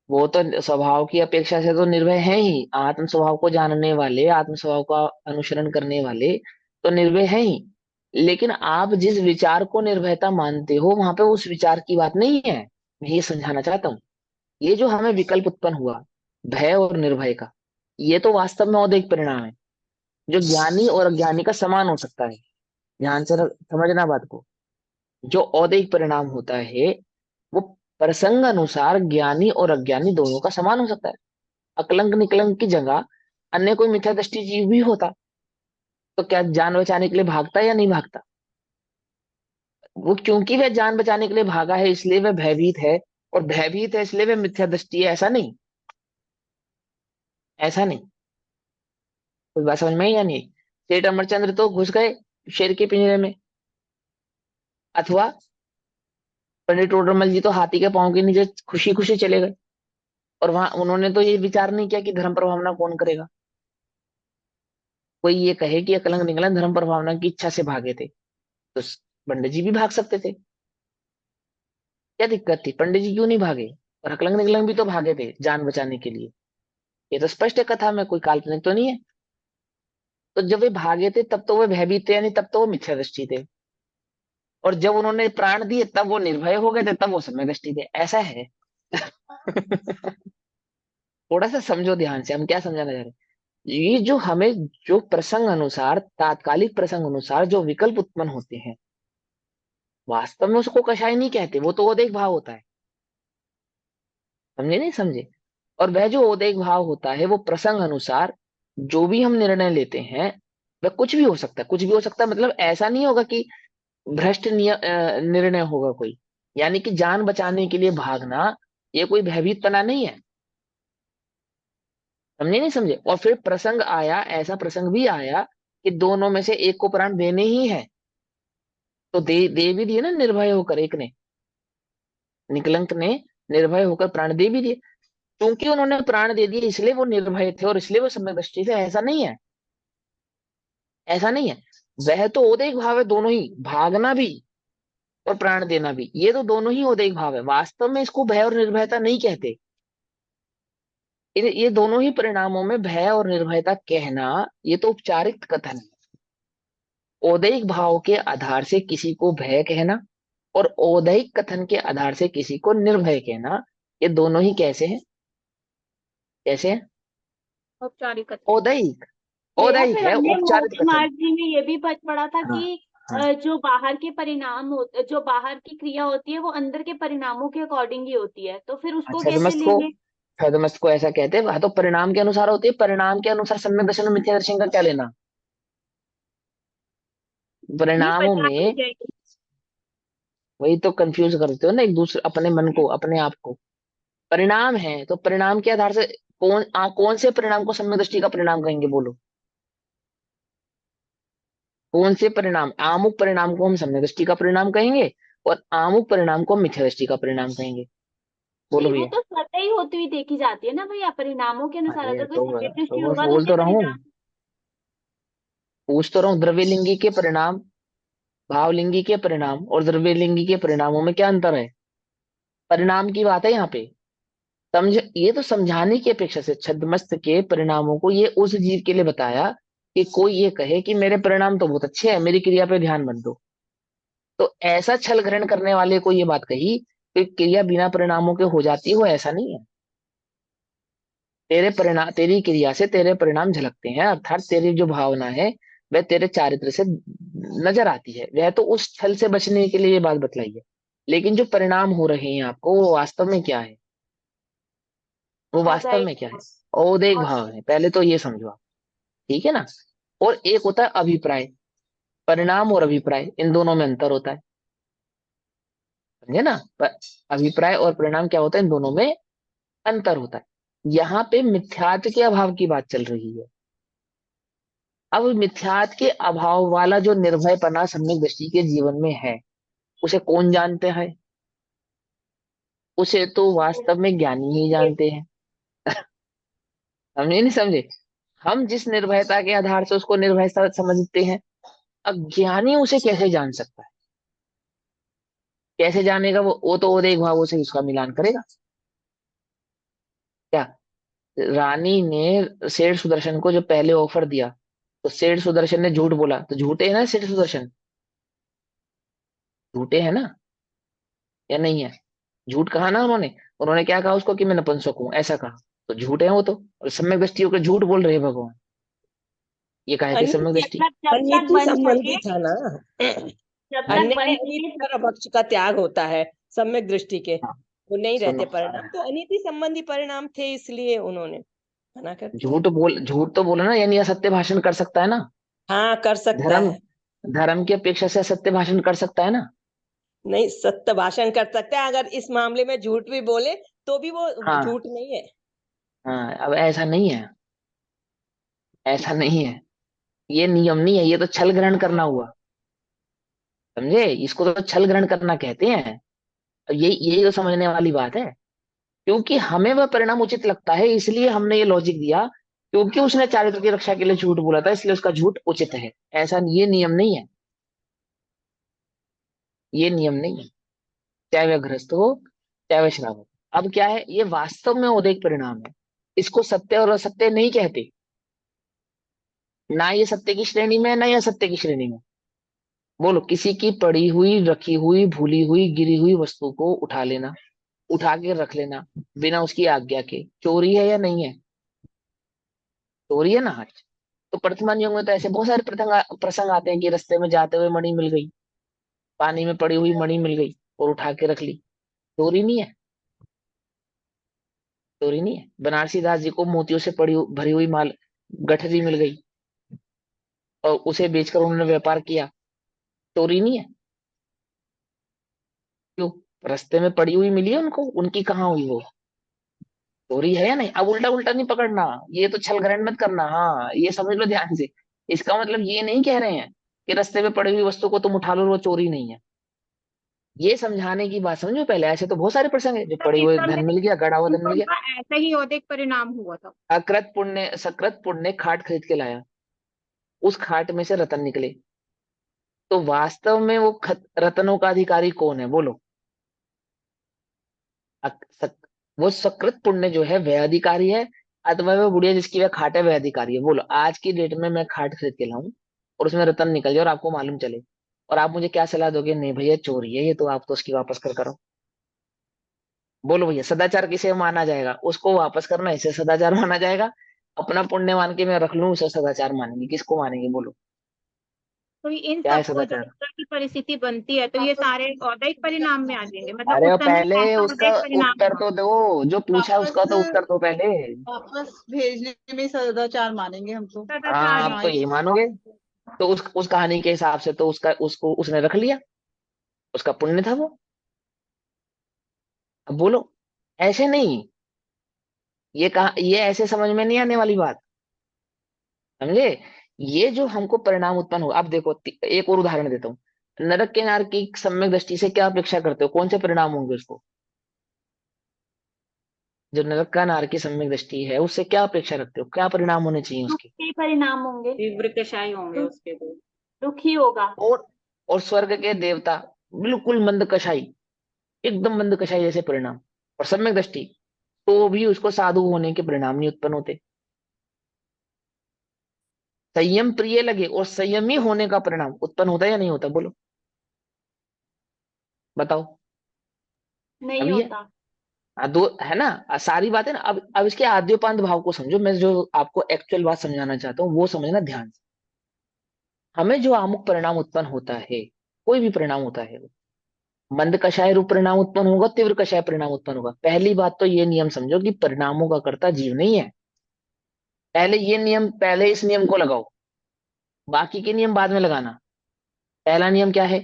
वो तो स्वभाव की अपेक्षा से तो निर्भय है ही, आत्म स्वभाव को जानने वाले, आत्म स्वभाव का अनुसरण करने वाले तो निर्भय है ही। लेकिन आप जिस विचार को निर्भयता मानते हो, वहां पे उस विचार की बात नहीं है। मैं ये समझाना चाहता हूँ। ये जो हमें विकल्प उत्पन्न हुआ, भय और निर्भय का, ये तो वास्तव में औदिक परिणाम है, जो ज्ञानी और अज्ञानी का समान हो सकता है। ध्यान से समझना बात को। जो औदिक परिणाम होता है, वो प्रसंग अनुसार ज्ञानी और अज्ञानी दोनों का समान हो सकता है। अकलंक निकलंक की जगह अन्य कोई मिथ्या दृष्टि जीव भी होता, तो क्या जान बचाने के लिए भागता या नहीं भागता? वो क्योंकि वह जान बचाने के लिए भागा है, इसलिए वह भयभीत है, और भयभीत है इसलिए वह मिथ्या दृष्टि है, ऐसा नहीं। ऐसा नहीं। कोई बात समझ में आई या नहीं? सेठ अमरचंद्र तो घुस गए शेर के पिंजरे में। अथवा पंडित टोडरमल जी तो हाथी के पांव के नीचे खुशी खुशी चले गए, और वहां उन्होंने तो ये विचार नहीं किया कि धर्म पर भावना कौन करेगा। कोई ये कहे कि अकलंक निकलन धर्म पर भावना की इच्छा से भागे थे, तो पंडित जी भी भाग सकते थे। क्या दिक्कत थी? पंडित जी क्यों नहीं भागे? और अकलंक निकलंक भी तो भागे थे जान बचाने के लिए। ये तो स्पष्ट है कथा में, कोई काल्पनिक तो नहीं है। तो जब वे भागे थे तब तो वे भयभीत थे, यानी तब तो वो मिथ्यादृष्टि थे। और जब उन्होंने प्राण दिए तब वो निर्भय हो गए थे, तब वो सम्यक थे। ऐसा है। थोड़ा सा समझो ध्यान से, हम क्या समझाना चाह रहे हैं। ये जो हमें, जो प्रसंग अनुसार, तात्कालिक प्रसंग अनुसार जो विकल्प उत्पन्न होते हैं, वास्तव में उसको कषाय नहीं कहते, वो तो ओदेक भाव होता है। समझे नहीं समझे? और वह जो ओदेक भाव होता है, वो प्रसंग अनुसार जो भी हम निर्णय लेते हैं, वह कुछ भी हो सकता है, कुछ भी हो सकता है, मतलब ऐसा नहीं होगा कि भ्रष्ट निर्णय होगा कोई। यानी कि जान बचाने के लिए भागना, ये कोई भयभीतपना नहीं है। समझे नहीं समझे? और फिर प्रसंग आया, ऐसा प्रसंग भी आया कि दोनों में से एक को प्राण देने ही है, तो दे भी दिए ना, निर्भय होकर एक ने, निकलंक ने निर्भय होकर प्राण दे भी दिए। क्योंकि उन्होंने प्राण दे दिए इसलिए वो निर्भय थे, और इसलिए वो सम्यक दृष्टि थे, ऐसा नहीं है। ऐसा नहीं है। वह तो ओदेक भाव है, दोनों ही, भागना भी और प्राण देना भी, ये तो दोनों ही ओदेक भाव है। वास्तव में इसको भय और निर्भयता नहीं कहते। ये दोनों ही परिणामों में भय और निर्भयता कहना, ये तो औपचारिक कथन है। औदैहिक भाव के आधार से किसी को भय कहना और औदैहिक कथन के आधार से किसी को निर्भय कहना, ये दोनों ही कैसे हैं? कैसे हैं? औपचारिक कथन। औदैहिक। तो यार औदैहिक फिर है, हमने औपचारिक मोती कथन। मार्ग जी में ये भी पढ़ा था हाँ कि हाँ। जो बाहर के परिणाम होते, जो बाहर की क्रिया होती है वो अंदर के परिणामों के अकॉर्डिंग ही होती है, तो फिर उसको कैसे छदमस्त को, लेंगे? छदमस्त को ऐसा कहते हैं, वह तो परिणाम के अनुसार होती है। परिणाम के अनुसार सम्यक दर्शन और मिथ्या दर्शन का क्या लेना? ये परिणामों पहचान हो में जाएगी। वही तो कंफ्यूज करते हो ना एक दूसरे, अपने मन को, अपने आप को। परिणाम है तो परिणाम के आधार से कौन से परिणाम को सम्यक दृष्टि का परिणाम कहेंगे, बोलो? कौन से परिणाम? आमुख परिणाम को हम सम्यक दृष्टि का परिणाम कहेंगे और आमुख परिणाम को हम मिथ्या दृष्टि का परिणाम कहेंगे। बोलो नहीं, वो भैया। तो स्वतः ही होती हुई देखी जाती है ना भैया, परिणामों के अनुसार अरे अगर कोई तो सम्यक तो दृष्टि बस होगा तो बोल उसके तो रहा हूँ, परिणाम। पूछ तो रहा हूँ। द्रव्यलिंगी के परिणाम, भावलिंगी के परिणाम और द्रव्यलिंगी के परिणामों में क्या अंतर है? परिणाम की बात है यहाँ पे। समझ, ये तो समझाने की अपेक्षा से छद्मस्त के परिणामों को ये उस जीव के लिए बताया कि कोई ये कहे कि मेरे परिणाम तो बहुत अच्छे हैं, मेरी क्रिया पे ध्यान मत दो। तो ऐसा छल ग्रहण करने वाले को ये बात कही कि क्रिया बिना परिणामों के हो जाती है, वो ऐसा नहीं है। तेरे परिणाम, तेरी क्रिया से तेरे परिणाम झलकते हैं, अर्थात तेरी जो भावना है वह तेरे चारित्र से नजर आती है। वह तो उस छल से बचने के लिए ये बात बतलाई है। लेकिन जो परिणाम हो रहे हैं आपको, वो वास्तव में क्या है? वो वास्तव औदाई। में क्या है? औदेक भाव है, पहले तो ये समझो आप। ठीक है ना? और एक होता है अभिप्राय। परिणाम और अभिप्राय, इन दोनों में अंतर होता है। समझे ना? अभिप्राय और परिणाम क्या होता है, इन दोनों में अंतर होता है। यहाँ पे मिथ्यात्व के अभाव की बात चल रही है। अब मिथ्यात्व के अभाव वाला जो निर्भयपना सम्यक दृष्टि के जीवन में है, उसे कौन जानते हैं? उसे तो वास्तव में ज्ञानी ही जानते हैं। समझे नहीं समझे? हम जिस निर्भयता के आधार से उसको निर्भयता समझते हैं, अज्ञानी उसे कैसे जान सकता है? कैसे जानेगा? वो तो वो देख भावों से उसका मिलान करेगा क्या? रानी ने सेठ सुदर्शन को जब पहले ऑफर दिया, तो सेठ सुदर्शन ने झूठ बोला, तो झूठे है ना सेठ सुदर्शन? झूठे है ना, या नहीं है? झूठ कहा ना उन्होंने। उन्होंने क्या कहा उसको कि मैं नपुंसक हूं, ऐसा कहा। तो झूठे हैं वो तो, और सम्यक दृष्टि होकर झूठ बोल रहे हैं भगवान। ये कहा कि सम्यक अनिति, दृष्टि। मतलब जब तक अनिति बन सके, संबंधी था ना। जब तक अन्य बन अनिति सके। पर अपक्ष का त्याग होता है सम्यक दृष्टि के, हाँ, वो नहीं सुनो। रहते परिणाम, तो अनिति संबंधी परिणाम थे इसलिए उन्होंने मना कर दिया। झूठ तो बोला ना, यानी असत्य भाषण कर सकता है ना। हाँ, कर सकता धर्म, है। धर्म की अपेक्षा से असत्य भाषण कर सकता है ना। नहीं, सत्य भाषण कर सकता है, अगर इस मामले में झूठ भी बोले तो भी वो हाँ झूठ नहीं है। हाँ, अब ऐसा नहीं है, ऐसा नहीं है। ये नियम नहीं है, ये तो छल ग्रहण करना हुआ। समझे? इसको तो छल ग्रहण करना कहते हैं। अब यही तो समझने वाली बात है। क्योंकि हमें वह परिणाम उचित लगता है, इसलिए हमने ये लॉजिक दिया। क्योंकि उसने चारित्र की रक्षा के लिए झूठ बोला था, इसलिए उसका झूठ उचित है। ऐसा ये नियम नहीं है, ये नियम नहीं है। चाहे वह गृहस्थ हो, चाहे वह श्रावक हो। अब क्या है, ये वास्तव में उदेक परिणाम है। इसको सत्य और असत्य नहीं कहते। ना ये सत्य की श्रेणी में है, ना ये असत्य की श्रेणी में। बोलो, किसी की पड़ी हुई, रखी हुई, भूली हुई, गिरी हुई वस्तु को उठा लेना, उठा के रख लेना बिना उसकी आज्ञा के, चोरी है या नहीं है? चोरी है ना आज। तो वर्तमान युग में तो ऐसे बहुत सारे प्रसंग आते हैं कि रास्ते में जाते हुए मणि मिल गई, पानी में पड़ी हुई मणि मिल गई और उठा के रख ली। चोरी नहीं है? चोरी नहीं है। बनारसी दास जी को मोतियों से भरी हुई माल, गठरी मिल गई और उसे बेचकर उन्होंने व्यापार किया। चोरी नहीं है? क्यों? रास्ते में पड़ी हुई मिली है उनको, उनकी कहाँ हुई वो? चोरी है या नहीं? अब उल्टा उल्टा नहीं पकड़ना, ये तो छल ग्रहण मत करना। हाँ, ये समझ लो ध्यान से। इसका मतलब ये नहीं कह रहे हैं कि रास्ते में पड़ी हुई वस्तु को तुम उठा लो और वो चोरी नहीं है। ये समझाने की बात समझो पहले। ऐसे तो बहुत सारे प्रसंग है, जो तो पड़े इस हुए समय धन मिल गया, गड़ा हुआ धन तो मिल गया। उनका ऐसा ही औदिक परिणाम हुआ था। अकृत पुण्य सकृत पुण्य खाट खरीद के लाया, उस खाट में से रतन निकले। तो वास्तव में वो रत्नों का अधिकारी कौन है, बोलो? अक- सक, वो सकृत पुण्य जो है वह अधिकारी है, अथवा वह बुढ़िया जिसकी वह खाट है वह अधिकारी है। बोलो, आज की डेट में मैं खाट खरीद के लाऊं और उसमें रतन निकल जाए और आपको मालूम चले, और आप मुझे क्या सलाह दोगे? नहीं भैया चोरी है ये, तो आप तो उसकी वापस कर करो। बोलो भैया, सदाचार किसे माना जाएगा? उसको वापस करना, इसे सदाचार माना जाएगा? अपना पुण्य मान के मैं रख लूं, उसे सदाचार मानेंगे? किसको मानेंगे बोलो? तो इन क्या है सबको जब सदाचार? इस तरह की परिस्थिति बनती है तो ये सारे औदैहिक परिणाम में आ जाएंगे, मतलब अरे उस वो समय पहले ऐसा उसका औदैहिक परिणाम उत्तर हुआ। तो दो, जो पूछा उसका तो उत्तर दो पहले। वापस भेजने में सदाचार मानेंगे हम तो। हाँ, सदाचार आप ही तो हाँ, यही मानोगे। तो उस कहानी के हिसाब से तो उसको उसने रख लिया, उसका पुण्य था वो। अब बोलो, ऐसे नहीं, ये कहा, ये ऐसे समझ में नहीं आने वाली बात, समझे? ये जो हमको परिणाम उत्पन्न हो, अब देखो एक और उदाहरण देता हूँ। नरक के नार की सम्यक दृष्टि से क्या अपेक्षा करते हो? कौन से परिणाम होंगे उसको? जो नरक का नार की सम्यक दृष्टि है उससे क्या अपेक्षा रखते हो? क्या परिणाम होने चाहिए दुख उसके? के परिणाम होंगे, तीव्र कषाय होंगे उसके तो। दुख ही होगा। और और स्वर्ग के देवता बिल्कुल मंद कषाई, एकदम मंद कषाई जैसे परिणाम। और सम्यक दृष्टि, तो भी उसको साधु होने के परिणाम नहीं उत्पन्न होते। संयम प्रिय लगे और संयमी होने का परिणाम उत्पन्न होता है या नहीं होता? बोलो, बताओ। नहीं अभी है। होता। दो है ना। सारी बातें ना, अब इसके आद्योपांत भाव को समझो। मैं जो आपको एक्चुअल बात समझाना चाहता हूँ वो समझना ध्यान से। हमें जो आमुख परिणाम उत्पन्न होता है, कोई भी परिणाम होता है, मंद कषाय रूप परिणाम उत्पन्न होगा, तीव्र कषाय परिणाम उत्पन्न होगा। पहली बात तो ये नियम समझो कि परिणामों का कर्ता जीव नहीं है। पहले इस नियम को लगाओ, बाकी के नियम बाद में लगाना। पहला नियम क्या है?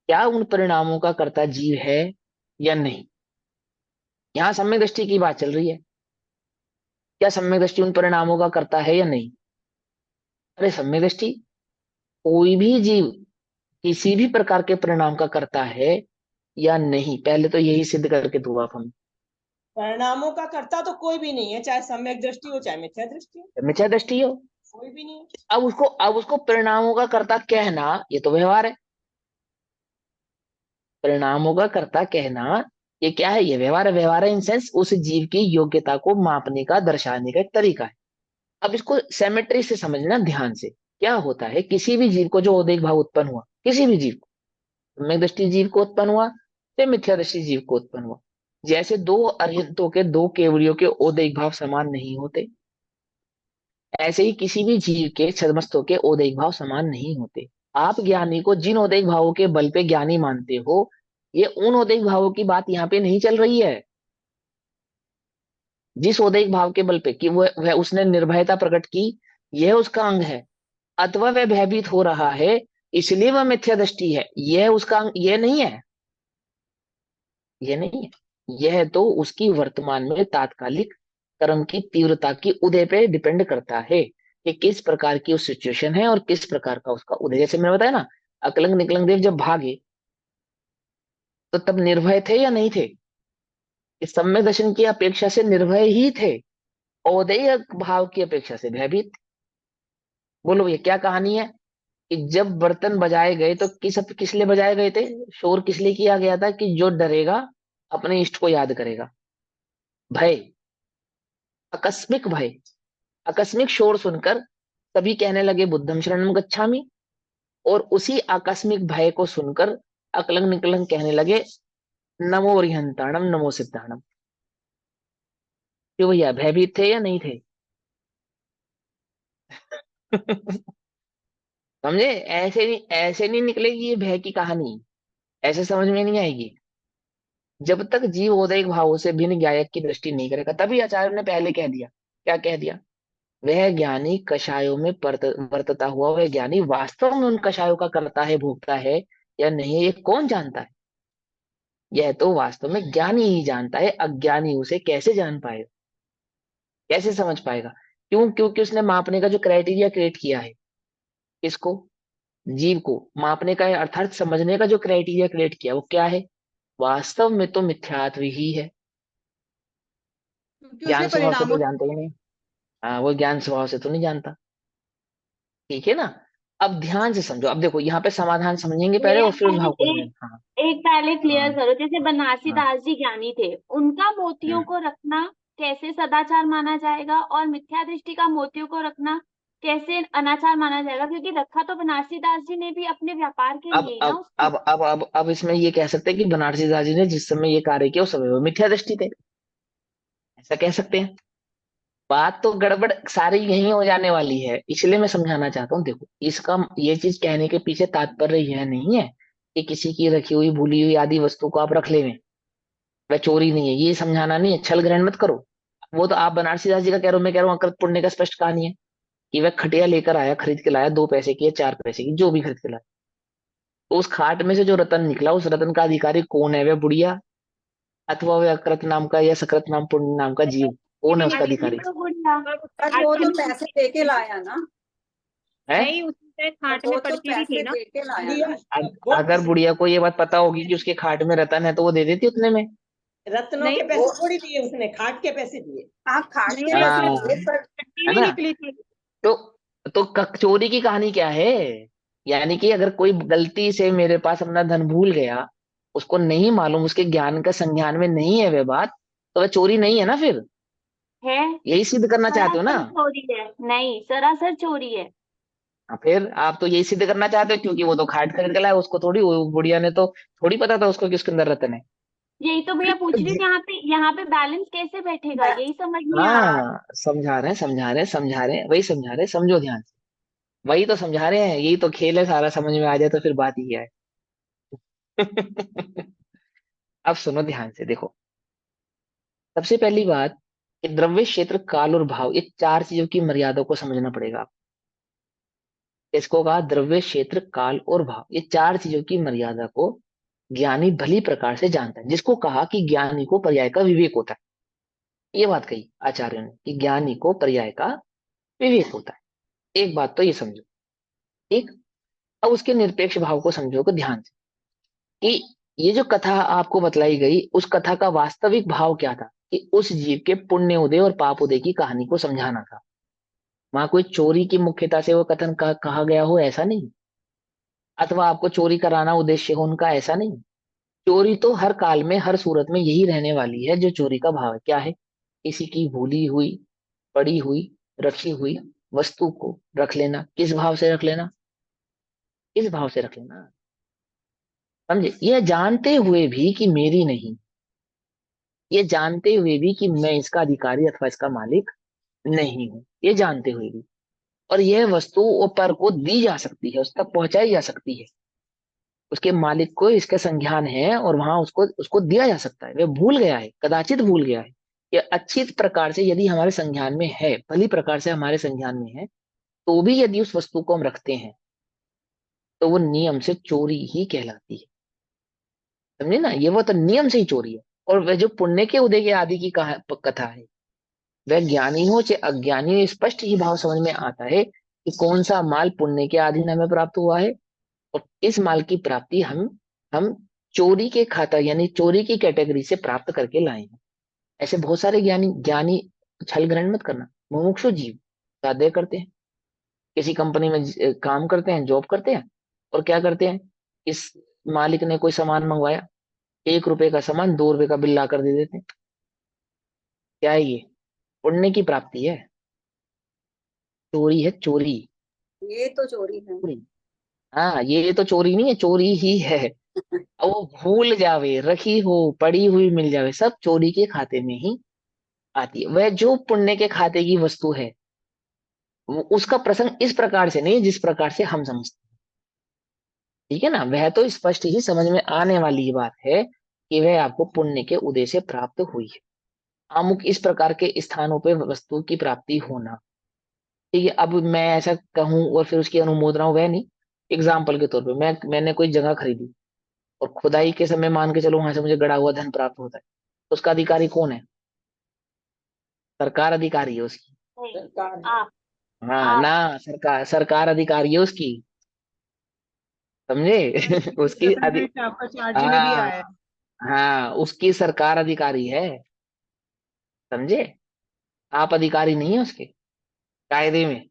क्या उन परिणामों का कर्ता जीव है या नहीं? यहां सम्यक दृष्टि की बात चल रही है। क्या सम्यक दृष्टि उन परिणामों का कर्ता है या नहीं? अरे सम्यक दृष्टि, कोई भी जीव किसी भी प्रकार के परिणाम का कर्ता है या नहीं, पहले तो यही सिद्ध करके दो आप हमें। परिणामों का कर्ता तो कोई भी नहीं है, चाहे सम्यक दृष्टि हो चाहे मिथ्या दृष्टि हो, मिथ्या दृष्टि हो। कोई भी नहीं है। अब उसको परिणामों का कर्ता कहना, ये तो व्यवहार है। परिणामों का कर्ता कहना, ये क्या है? ये व्यवहार है। व्यवहार है इन सेंस उस जीव की योग्यता को मापने का, दर्शाने का एक तरीका है। अब इसको सेमेट्री से समझना ध्यान से। क्या होता है, किसी भी जीव को जो औदेक भाव उत्पन्न हुआ, किसी भी जीव को, सम्यक दृष्टि जीव को उत्पन्न हुआ या मिथ्या दृष्टि जीव को उत्पन्न हुआ, जैसे दो अरिहंतों के, दो केवड़ियों के औदेक भाव समान नहीं होते, ऐसे ही किसी भी जीव के छदमस्तों के औदेक भाव समान नहीं होते। आप ज्ञानी को जिन औदेक भावों के बल पे ज्ञानी मानते हो, ये उन औदेक भावों की बात यहाँ पे नहीं चल रही है। जिस औदेक भाव के बल पे कि वह उसने निर्भयता प्रकट की, यह उसका अंग है, अथवा वह भयभीत हो रहा है इसलिए वह मिथ्या दृष्टि है, यह उसका अंग, यह नहीं है। यह नहीं है, यह तो उसकी वर्तमान में तात्कालिक कर्म की तीव्रता की उदय पे डिपेंड करता है कि किस प्रकार की उस सिचुएशन है और किस प्रकार का उसका उदय। जैसे मैंने बताया ना, अकलंग निकलंग देव जब भागे तो तब निर्भय थे या नहीं थे? इस सम्यक दर्शन की अपेक्षा से निर्भय ही थे, औदय भाव की अपेक्षा से भयभीत। बोलो ये क्या कहानी है? कि जब बर्तन बजाए गए तो किस लिए बजाए गए थे? शोर किस लिए किया गया था? कि जो डरेगा अपने इष्ट को याद करेगा। भय, आकस्मिक भय, आकस्मिक शोर सुनकर सभी कहने लगे बुद्धम शरणम गच्छामि, और उसी आकस्मिक भय को सुनकर अकलंग निकलंग कहने लगे नमो रिहंताणम नमो सिद्धाणम। क्यों भैया, भयभीत थे या नहीं थे? समझे? ऐसे नहीं निकलेगी ये भय की कहानी, ऐसे समझ में नहीं आएगी जब तक जीव उदयिक भावों से भिन्न ज्ञायक की दृष्टि नहीं करेगा। तभी आचार्य ने पहले कह दिया, क्या कह दिया? वह ज्ञानी कषायों में वर्तता हुआ वह ज्ञानी वास्तव में उन कषायों का करता है, भोगता है या नहीं, ये कौन जानता है? यह तो वास्तव में ज्ञानी ही जानता है, अज्ञानी उसे कैसे जान पाएगा, कैसे समझ पाएगा? क्यों? क्योंकि उसने मापने का जो क्राइटेरिया क्रिएट किया है, इसको, जीव को मापने का अर्थात समझने का जो क्राइटेरिया क्रिएट किया, वो क्या है? वास्तव में तो मिथ्यात्व ही है। क्योंकि उसने ज्ञान स्वभाव से तो परिणामों जानते ही नहीं। हाँ, वो ज्ञान स्वभाव से तो नहीं जानता। ठीक है ना? अब ध्यान से समझो। अब देखो यहाँ पे समाधान समझेंगे पहले और एक फिर उस पहले भाव को एक समझेंगे। हाँ। एक पहले क्लियर हाँ। करो, जैसे बनारसी हाँ। दास जी ज्ञानी थे, उनका मोतियों हम्म। को रखना कैसे सदाचार माना जाएगा, और मिथ्या दृष्टि का मोतियों को रखना कैसे अनाचार माना जाएगा, क्योंकि रखा तो बनारसी दास जी ने भी अपने व्यापार के अब लिए ही ना अब उसको। अब इसमें ये कह सकते हैं कि बनारसी दास जी ने जिस समय ये कार्य किया उस समय वो मिथ्या दृष्टि थे, ऐसा कह सकते हैं। बात तो गड़बड़ सारी यही हो जाने वाली है, इसलिए मैं समझाना चाहता हूँ। देखो, इसका ये चीज कहने के पीछे तात्पर्य यह नहीं है कि किसी की रखी हुई भूली हुई आदि वस्तु को आप रख लें, वह चोरी नहीं है, ये समझाना नहीं है। छल ग्रहण मत करो। वो तो आप बनारसी दास जी का कह रहे हो, मैं कह रहा हूँ अकृत पुण्य का स्पष्ट कहानी है कि वह खटिया लेकर आया, खरीद के लाया, 2 पैसे की या 4 पैसे की, जो भी खरीद के लाया। तो उस खाट में से जो रतन निकला, उस रतन का अधिकारी कौन है? वह बुढ़िया, अथवा वह अकृत नाम का या सकृत नाम पुण्य नाम का जीव? कौन है उसका आदमी अधिकारी? तो गुड़िया। बट वो तो पैसे दे के लाया ना। है? नहीं, उसने खाट बट वो में तो पर्ची भी थी पैसे ना। दे के लाया दिया ना। वो अगर बुढ़िया को ये बात पता होगी कि उसके खाट में रतन है तो वो दे देती उतने में। रत्नों नहीं, के पैसे वो थोड़ी दिए उसने, खाट के पैसे दिए। हाँ, खाट नहीं, के नहीं, पैसे उसमें हाँ, दिए पर पर्ची है भी ना? निकली थी। तो चोरी की कहानी क्या है? यानी कि अगर कोई गलती से मेरे पास अपना धन भूल गया, उसको नहीं मालूम, उसके ज्ञान का संज्ञान में नहीं है वह बात, तो वह चोरी नहीं है ना फिर? है, यही सिद्ध करना चाहते हो ना? सरासर चोरी है, नहीं सरासर चोरी है। फिर आप तो यही सिद्ध करना चाहते हो, क्योंकि वो तो खाट खरीद के लाया, उसको थोड़ी, वो बुढ़िया ने तो थोड़ी पता था उसको कि उसके अंदर रतन है। यही तो भैया पूछ रही हूँ, यहाँ पे बैलेंस कैसे बैठेगा, मैं- यही समझ नहीं आ रहा। हाँ, समझा रहे हैं, समझा रहे हैं, समझा रहे हैं, वही समझा रहे हैं, समझो ध्यान से। वही तो समझा रहे हैं, यही तो खेल है सारा, समझ में आ जाए तो फिर बात ही है। अब सुनो ध्यान से, देखो। सबसे पहली बात कि द्रव्य, क्षेत्र, काल और भाव, ये 4 चीजों की मर्यादा को समझना पड़ेगा आपको। इसको कहा द्रव्य, क्षेत्र, काल और भाव, ये 4 चीजों की मर्यादा को ज्ञानी भली प्रकार से जानता है, जिसको कहा कि ज्ञानी को पर्याय का विवेक होता है। ये बात कही आचार्यों ने कि ज्ञानी को पर्याय का विवेक होता है। एक बात तो ये समझो। एक, अब उसके निरपेक्ष भाव को समझो को ध्यान से, कि ये जो कथा आपको बतलाई गई, उस कथा का वास्तविक भाव क्या था? कि उस जीव के पुण्य उदय और पाप उदय की कहानी को समझाना था। वहां कोई चोरी की मुख्यता से वो कथन कहा गया हो, ऐसा नहीं। अथवा आपको चोरी कराना उद्देश्य हो उनका, ऐसा नहीं। चोरी तो हर काल में, हर सूरत में यही रहने वाली है। जो चोरी का भाव है क्या है? किसी की भूली हुई, पड़ी हुई, रखी हुई वस्तु को रख लेना। किस भाव से रख लेना? इस भाव से रख लेना, समझे? यह जानते हुए भी कि मेरी नहीं, ये जानते हुए भी कि मैं इसका अधिकारी अथवा इसका मालिक नहीं हूं, ये जानते हुए भी। और यह वस्तु वो पर को दी जा सकती है, उस तक पहुंचाई जा सकती है, उसके मालिक को इसका संज्ञान है, और वहां उसको उसको दिया जा सकता है। वह भूल गया है, कदाचित भूल गया है। ये अच्छी प्रकार से यदि हमारे संज्ञान में है, भली प्रकार से हमारे संज्ञान में है, तो भी यदि उस वस्तु को हम रखते हैं, तो वो नियम से चोरी ही कहलाती है। समझे ना? ये वो तो नियम से ही चोरी है। और वह जो पुण्य के उदय के आदि की कथा है, वह ज्ञानी हो चाहे अज्ञानी हो, स्पष्ट ही भाव समझ में आता है कि कौन सा माल पुण्य के अधीन हमें प्राप्त हुआ है, और इस माल की प्राप्ति हम चोरी के खाता यानी चोरी की कैटेगरी से प्राप्त करके लाए हैं। ऐसे बहुत सारे ज्ञानी ज्ञानी छल ग्रहण मत करना, मुमुक्षु जीव साधे करते हैं, किसी कंपनी में काम करते हैं, जॉब करते हैं, और क्या करते हैं? इस मालिक ने कोई सामान मंगवाया, 1 रुपए का सामान 2 रुपए का बिल ला कर दे देते हैं। क्या है ये? पुण्य की प्राप्ति है, चोरी है, चोरी। ये तो चोरी है। चोरी। हाँ, ये तो चोरी नहीं है, चोरी ही है। अब वो भूल जावे, रखी हो, पड़ी हुई मिल जावे, सब चोरी के खाते में ही आती है। वह जो पुण्य के खाते की वस्तु है, उसका प्रसंग इस प्रकार से नहीं जिस प्रकार से हम समझते हैं। ठीक है ना? वह तो स्पष्ट ही समझ में आने वाली बात है कि वह आपको पुण्य के उदय से प्राप्त हुई है। अमुक इस प्रकार के स्थानों पे वस्तु की प्राप्ति होना। ठीक है, अब मैं ऐसा कहूं और फिर उसकी अनुमोदना हो, वह नहीं। एग्जाम्पल के तौर पे मैंने कोई जगह खरीदी, और खुदाई के समय मान के चलो वहां से मुझे गड़ा हुआ धन प्राप्त होता है, तो उसका अधिकारी कौन है? सरकार अधिकारी है उसकी। नहीं, सरकार है। आप हाँ आप ना, सरकार सरकार अधिकारी है उसकी। समझे? उसकी उत्तर अधि प्रदेश आपका चार्ज में भी हाँ, आया है। हाँ, उसकी सरकार अधिकारी है। समझे? आप अधिकारी नहीं है उसके कायदे में,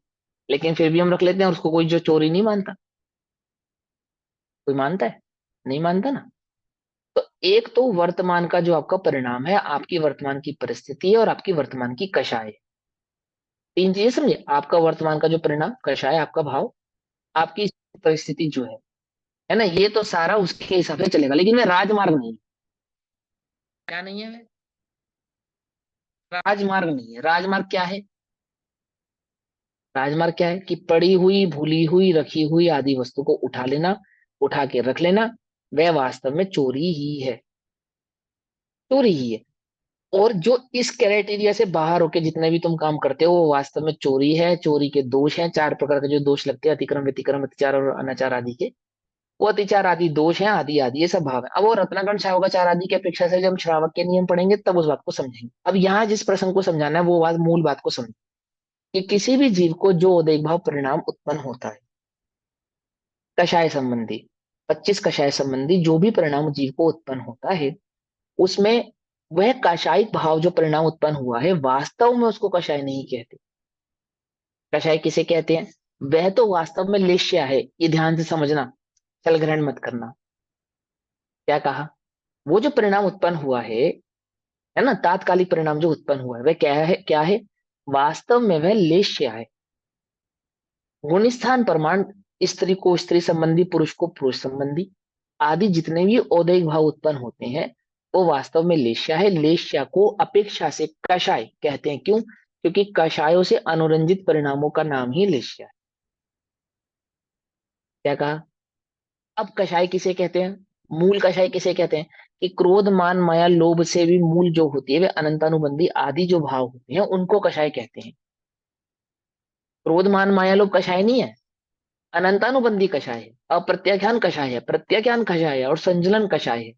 लेकिन फिर भी हम रख लेते हैं, और उसको कोई जो चोरी नहीं मानता। कोई मानता है? नहीं मानता ना। तो एक तो वर्तमान का जो आपका परिणाम है, आपकी वर्तमान की परिस्थिति है और आपकी वर्तमान की कषाय है। तीन चीजें समझे, आपका वर्तमान का जो परिणाम कषाय, आपका भाव, आपकी परिस्थिति जो है ना, ये तो सारा उसके हिसाब से चलेगा। लेकिन मैं राजमार्ग नहीं, क्या नहीं है, राजमार्ग नहीं है। राजमार्ग क्या है? राजमार्ग क्या है कि पड़ी हुई, भूली हुई, रखी हुई आदि वस्तु को उठा लेना, उठा के रख लेना, वह वास्तव में चोरी ही है, चोरी ही है। और जो इस क्राइटेरिया से बाहर होके जितने भी तुम काम करते हो वो वास्तव में चोरी है। चोरी के दोष हैं, चार प्रकार के जो दोष लगते हैं, अतिक्रम, व्यतिक्रम, अतिचार और अनाचार आदि के। वो अतिचार आदि दोष हैं, आदि आदि ये सब भाव है। अब वो रत्नाकरण श्रावकाचार आदि की अपेक्षा से जब हम श्रावक के नियम पढ़ेंगे तब उस बात को समझेंगे। अब यहाँ जिस प्रसंग को समझाना है वो बात, मूल बात को समझ, कि किसी भी जीव को जो उदेक भाव परिणाम उत्पन्न होता है कषाय संबंधी, 25 कषाय संबंधी जो भी परिणाम जीव को उत्पन्न होता है, उसमें वह कषायिक भाव जो परिणाम उत्पन्न हुआ है वास्तव में उसको कषाय नहीं कहते। कषाय किसे कहते हैं? वह तो वास्तव में लेश्य है। ये ध्यान से समझना, छल ग्रहण मत करना। क्या कहा? वो जो परिणाम उत्पन्न हुआ है ना, तात्कालिक परिणाम जो उत्पन्न हुआ है वह क्या है? क्या है? वास्तव में वह लेश्य है। गुणस्थान प्रमाण, स्त्री को स्त्री संबंधी, पुरुष को पुरुष संबंधी आदि जितने भी औदैहिक भाव उत्पन्न होते हैं वो वास्तव में लेश्या है। लेश्या को अपेक्षा से कषाय कहते हैं। क्यों? क्योंकि कषायों से अनुरंजित परिणामों का नाम ही लेश्या है। क्या कहा? अब कषाय किसे कहते हैं? मूल कषाय किसे कहते हैं? कि क्रोध, मान, माया, लोभ से भी मूल जो होती है वे अनंतानुबंधी आदि जो भाव होते हैं उनको कषाय कहते हैं। क्रोध, मान, माया, लोभ कषाय नहीं है, अनंतानुबंधी कषाय है। अप्रत्याख्यान कषाय है, प्रत्याख्यान कषाय है और संजलन कषाय है।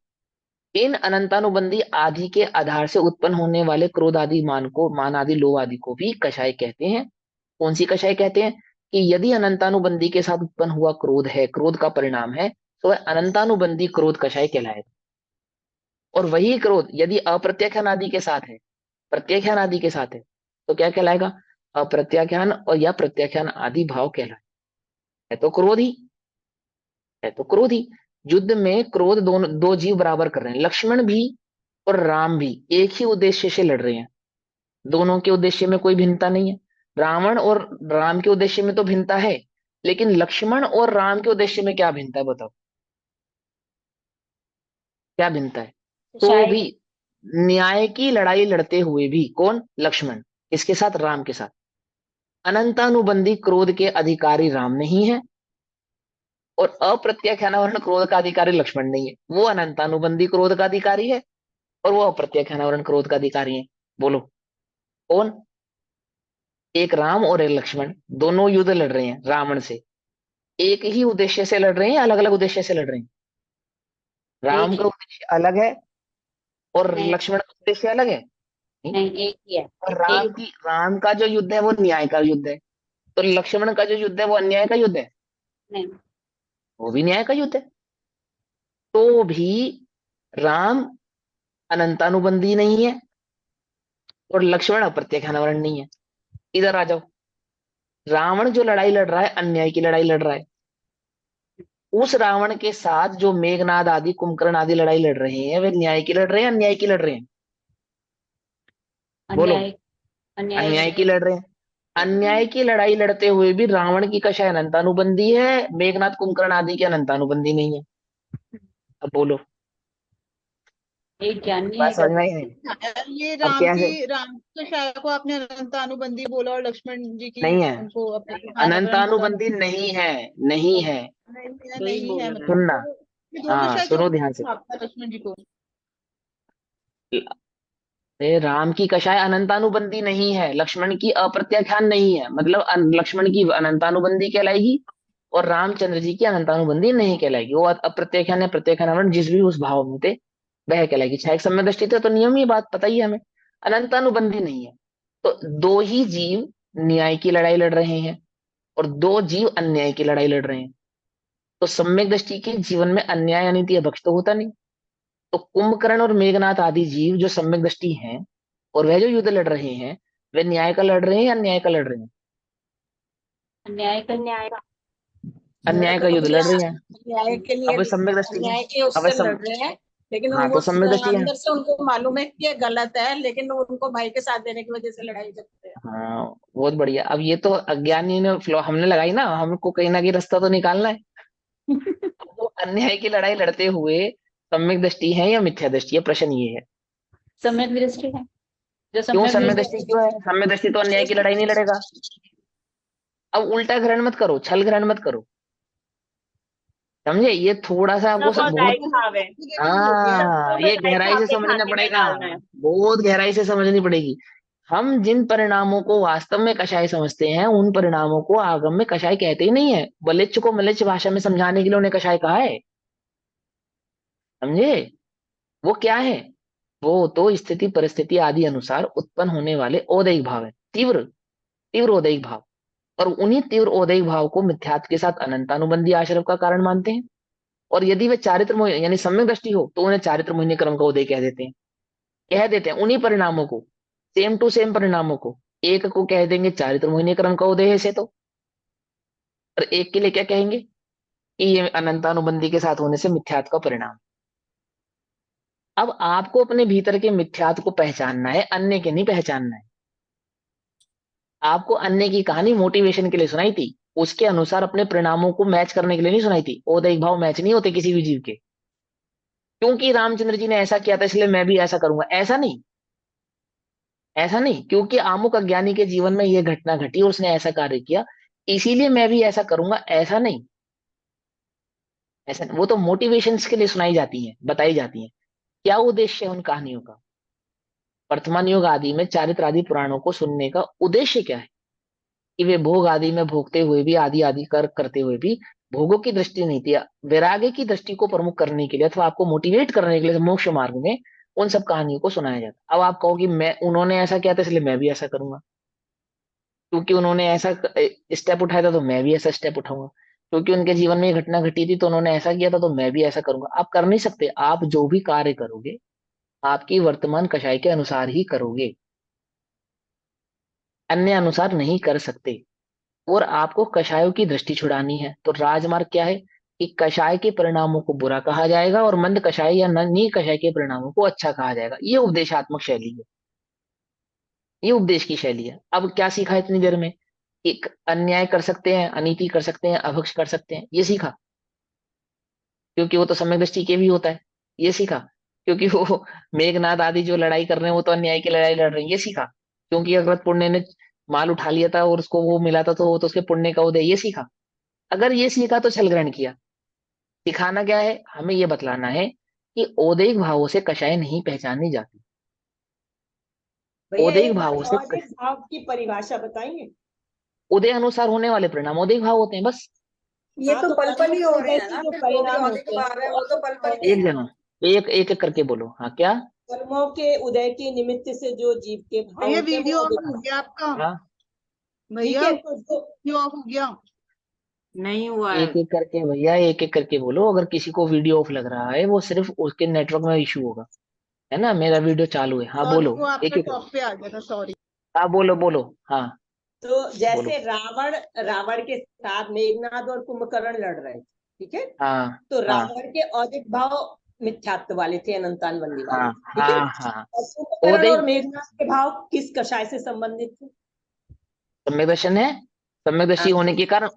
इन अनंतानुबंधी आदि के आधार से उत्पन्न होने वाले क्रोध आदि, मान को, मान आदि, लोभ आदि को भी कषाय कहते हैं। कौन सी कषाय कहते हैं? कि यदि अनंतानुबंधी के साथ उत्पन्न हुआ क्रोध है, क्रोध का परिणाम है, तो वह अनंतानुबंधी क्रोध कषाय कहलाएगा। और वही क्रोध यदि अप्रत्याख्यान आदि के साथ है, प्रत्याख्यान आदि के साथ है, तो क्या कहलाएगा? अप्रत्याख्यान और या प्रत्याख्यान आदि भाव कहलाए। है तो क्रोध ही, है तो क्रोध ही। युद्ध में क्रोध दोनों, दो जीव बराबर कर रहे हैं, लक्ष्मण भी और राम भी एक ही उद्देश्य से लड़ रहे हैं। दोनों के उद्देश्य में कोई भिन्नता नहीं है। रावण और राम के उद्देश्य में तो भिन्नता है, लेकिन लक्ष्मण और राम के उद्देश्य में क्या भिन्नता है बताओ? क्या भिन्नता है? तो शायद भी न्याय की लड़ाई लड़ते हुए भी कौन? लक्ष्मण। इसके साथ? राम के साथ। अनंतानुबंधी क्रोध के अधिकारी राम नहीं है और अप्रत्याख्यानावरण क्रोध का अधिकारी लक्ष्मण नहीं है। वो अनंतानुबंधी क्रोध का अधिकारी है और वो अप्रत्याख्यानावरण क्रोध का अधिकारी है। बोलो कौन? एक राम और एक लक्ष्मण, दोनों युद्ध लड़ रहे हैं रावण से। एक ही उद्देश्य से लड़ रहे हैं, अलग अलग उद्देश्य से लड़ रहे हैं? एक राम ही का उद्देश्य अलग है और नहीं, लक्ष्मण का उद्देश्य अलग है। नहीं? नहीं एक ही है। और एक राम का जो युद्ध है वो न्याय का युद्ध है, तो लक्ष्मण का जो युद्ध है वो अन्याय का युद्ध है, नहीं वो भी न्याय का युद्ध है। तो भी राम अनंतानुबंधी नहीं है और लक्ष्मण अप्रत्याख्यानावरण नहीं है। इधर आ जाओ। रावण जो लड़ाई लड़ रहा है अन्याय की लड़ाई लड़ रहा है। उस रावण के साथ जो मेघनाद आदि, कुंभकर्ण आदि लड़ाई लड़ रहे हैं वे न्याय की लड़ रहे हैं, अन्याय की लड़ रहे हैं? बोलो। अन्याय, अन्याय अन्याय की लड़ रहे हैं। अन्याय की लड़ाई लड़ते हुए भी रावण की कषाय अनंतानुबंधी है, मेघनाद, कुंभकर्ण आदि की अनंतानुबंधी नहीं है। अब बोलो, एक ज्ञानी बात है समझ में आई नहीं? ये अब कैसे? राम की कषाय को आपने अनंतानुबंधी बोला और लक्ष्मण जी की नहीं है, उनको अप्रत्याख्यानावरण बोला। अनंतानुबंधी नहीं है, नहीं है। नहीं है मतलब सुनना, तो ये दो हाँ कषाय क्यों सुनो ध्यान से। आपका लक्ष्मण जी को? राम की कषाय अनंतानुबंधी नहीं है, लक्ष्मण की अप्रत्याख्यान नहीं है। मतलब लक्ष्मण की अनंतानुबंधी कहलाएगी और रामचंद्र जी की अनंतानुबंधी नहीं कहलाएगी। वो अप्रत्याख्यान या प्रत्याख्यान जिस भी उस भाव में थे वह कहलाएगी। छाया सम्य दृष्टि थे तो नियम, ही बात पता ही है हमें, अनंतानुबंधी नहीं है। तो दो ही जीव न्याय की लड़ाई लड़ रहे हैं और दो जीव अन्याय की लड़ाई लड़ रहे हैं। तो सम्यक दृष्टि के जीवन में अन्याय अनित्य भक्ष तो होता नहीं। तो कुंभकर्ण और मेघनाथ आदि जीव जो सम्यक दृष्टि हैं और वह जो युद्ध लड़ रहे हैं वे न्याय का लड़ रहे हैं या अन्याय का लड़ रहे हैं? अन्याय का। न्याय अन्याय का युद्ध लड़ रहे हैं। न्याय के लिए, अब वे सम्यक दृष्टि, न्याय के अब वे उससे लड़ रहे हैं। लेकिन हाँ वो तो सम्यक दृष्टि है। अंदर से उनको मालूम है कि ये गलत है, लेकिन उनको भाई के साथ देने की वजह से लड़ाई करते हैं। हाँ बहुत बढ़िया। अब ये तो अज्ञानी ने फ्लो हमने लगाई ना, हमको कहीं ना कहीं रास्ता तो निकालना है। वो अन्याय की लड़ाई लड़ते हुए सम्यक दृष्टि है या मिथ्या दृष्टि है, प्रश्न ये है। सम्यक दृष्टि है। जो क्यों सम्यक सम्यक दृष्टि क्यों है? दृष्टि सम्यक दृष्टि तो अन्याय की लड़ाई नहीं लड़ेगा। अब उल्टा ग्रहण मत करो, छल ग्रहण मत करो, समझे? ये थोड़ा सा आपको सब और बहुत, राइट भाव है। हो गया। हाँ सबको ये राइट गहराई भाव से के समझना खाते में पड़ेगा, डालना है। बहुत गहराई से समझनी पड़ेगी। हम जिन परिणामों को वास्तव में कषाय समझते हैं, उन परिणामों को आगम में कषाय कहते ही नहीं है। बलिच्छ को मलिच्छ भाषा में समझाने के लिए उन्हें कषाय कहा है, समझे? वो क्या है? वो तो स्थिति परिस्थिति आदि अनुसार उत्पन्न होने वाले औदैहिक भाव है, तीव्र तीव्र औदैहिक भाव। और उन्हीं तीव्र औदैहिक भाव को मिथ्यात्व के साथ अनंतानुबंधी आश्रव का कारण मानते हैं। और यदि वे चारित्र मोह यानी सम्यक दृष्टि हो तो उन्हें चारित्र मोहिनी क्रम का उदय कह देते हैं। कह देते हैं उन्हीं परिणामों को, सेम टू सेम परिणामों को, एक को कह देंगे चारित्र मोहिनी क्रम का उदय है से तो, और एक के लिए क्या कहेंगे कि ये अनंतानुबंधी के साथ होने से मिथ्यात्व का परिणाम। अब आपको अपने भीतर के मिथ्यात्व को पहचानना है, अन्य के नहीं पहचानना है। आपको अन्य की कहानी मोटिवेशन के लिए सुनाई थी, उसके अनुसार अपने परिणामों को मैच करने के लिए नहीं सुनाई थी। औदैहिक भाव मैच नहीं होते किसी भी जीव के। क्योंकि रामचंद्र जी ने ऐसा किया था इसलिए मैं भी ऐसा करूंगा, ऐसा नहीं। ऐसा नहीं, क्योंकि आमुक अज्ञानी के जीवन में यह घटना घटी और उसने ऐसा कार्य किया, इसीलिए मैं भी ऐसा करूंगा, ऐसा नहीं। ऐसा वो तो मोटिवेशंस के लिए सुनाई जाती हैं, बताई जाती हैं। क्या उद्देश्य है उन कहानियों का? वर्तमान युग आदि में चारित्र आदि पुराणों को सुनने का उद्देश्य क्या है? कि वे भोग आदि में भोगते हुए भी, आदि आदि करते हुए भी, भोगों की दृष्टि नहीं थी, वैराग्य की दृष्टि को प्रमुख करने के लिए अथवा आपको मोटिवेट करने के लिए मोक्ष मार्ग में उन सब कहानियों को सुनाया जाता। अब आप कहो कि मैं, उन्होंने ऐसा किया था इसलिए मैं भी ऐसा करूंगा, क्योंकि उन्होंने ऐसा स्टेप उठाया था तो मैं भी ऐसा स्टेप उठाऊंगा, क्योंकि उनके जीवन में ये घटना घटी थी तो उन्होंने ऐसा किया था तो मैं भी ऐसा करूंगा। आप कर नहीं सकते। आप जो भी कार्य करोगे आपकी वर्तमान कषाय के अनुसार ही करोगे, अन्य अनुसार नहीं कर सकते। और आपको कषायों की दृष्टि छुड़ानी है तो राजमार्ग क्या है कि कषाय के परिणामों को बुरा कहा जाएगा और मंद कषाय या नी कषाय के परिणामों को अच्छा कहा जाएगा। ये उपदेशात्मक शैली है, ये उपदेश की शैली है। अब क्या सीखा इतनी देर में? एक अन्याय कर सकते हैं, अनीति कर सकते हैं, अभक्ष कर सकते हैं, ये सीखा, क्योंकि वो तो सम्यक दृष्टि के भी होता है। ये सीखा क्योंकि वो मेघनाद आदि जो लड़ाई कर रहे हैं वो तो अन्याय की लड़ाई लड़ रहे हैं, ये सीखा। क्योंकि अगर पुण्य ने माल उठा लिया था और उसको वो मिला था तो वो तो उसके पुण्य का उदय, ये सीखा। अगर ये सीखा तो छल ग्रहण किया। सिखाना क्या है? हमें ये बतलाना है कि औदैहिक भावों से कषाय नहीं पहचानी जाती। भैया औदैहिक एक बार भावों से और एक भाव की परिभाषा बताएंगे। उदय अनुसार होने वाले परिणाम औदैहिक भाव होते हैं, बस। ये हाँ तो तो पल पल ही कर्मों हो के रहे उदय हैं के ना, जो फिर जो भी परिणाम औधिक होते हैं भाव है वो वो तो औदैहिक पल पल भाव के एक हैं। होते हैं। जनो, एक एक एक करके बोलो, हाँ क्या? कर्मों के उदय के निमित्त से जो जीव के भाव भैया होते हैं वो वीडियो ऑन औदैहिक हो भाव। गया आपका? हाँ ठीक भैया है तो जो वीडियो ऑफ हो गया? नहीं हुआ है। एक एक करके भैया, एक एक करके बोलो। अगर किसी को वीडियो ऑफ लग रहा है वो सिर्फ उसके नेटवर्क में इशू होगा, है ना? मेरा वीडियो चालू है, हाँ सॉरी, बोलो। वो एक आपका एक, टॉप पे आ गया था, सॉरी। हाँ बोलो बोलो, हाँ तो बोलो। जैसे रावण रावण के साथ मेघनाद और कुंभकर्ण लड़ रहे थे, ठीक है। हाँ तो हाँ रावण के औदिक भाव मिथ्यात्व वाले थे, अनंतानवंदी वाले हाँ थे, ठीक है। हाँ हाँ। और कुंभकर्ण और औदैहिक मेघनाद के भाव किस कषाय से संबंधित थे? सम्यक दर्शन है। सम्यक दृष्टि हाँ, होने के कारण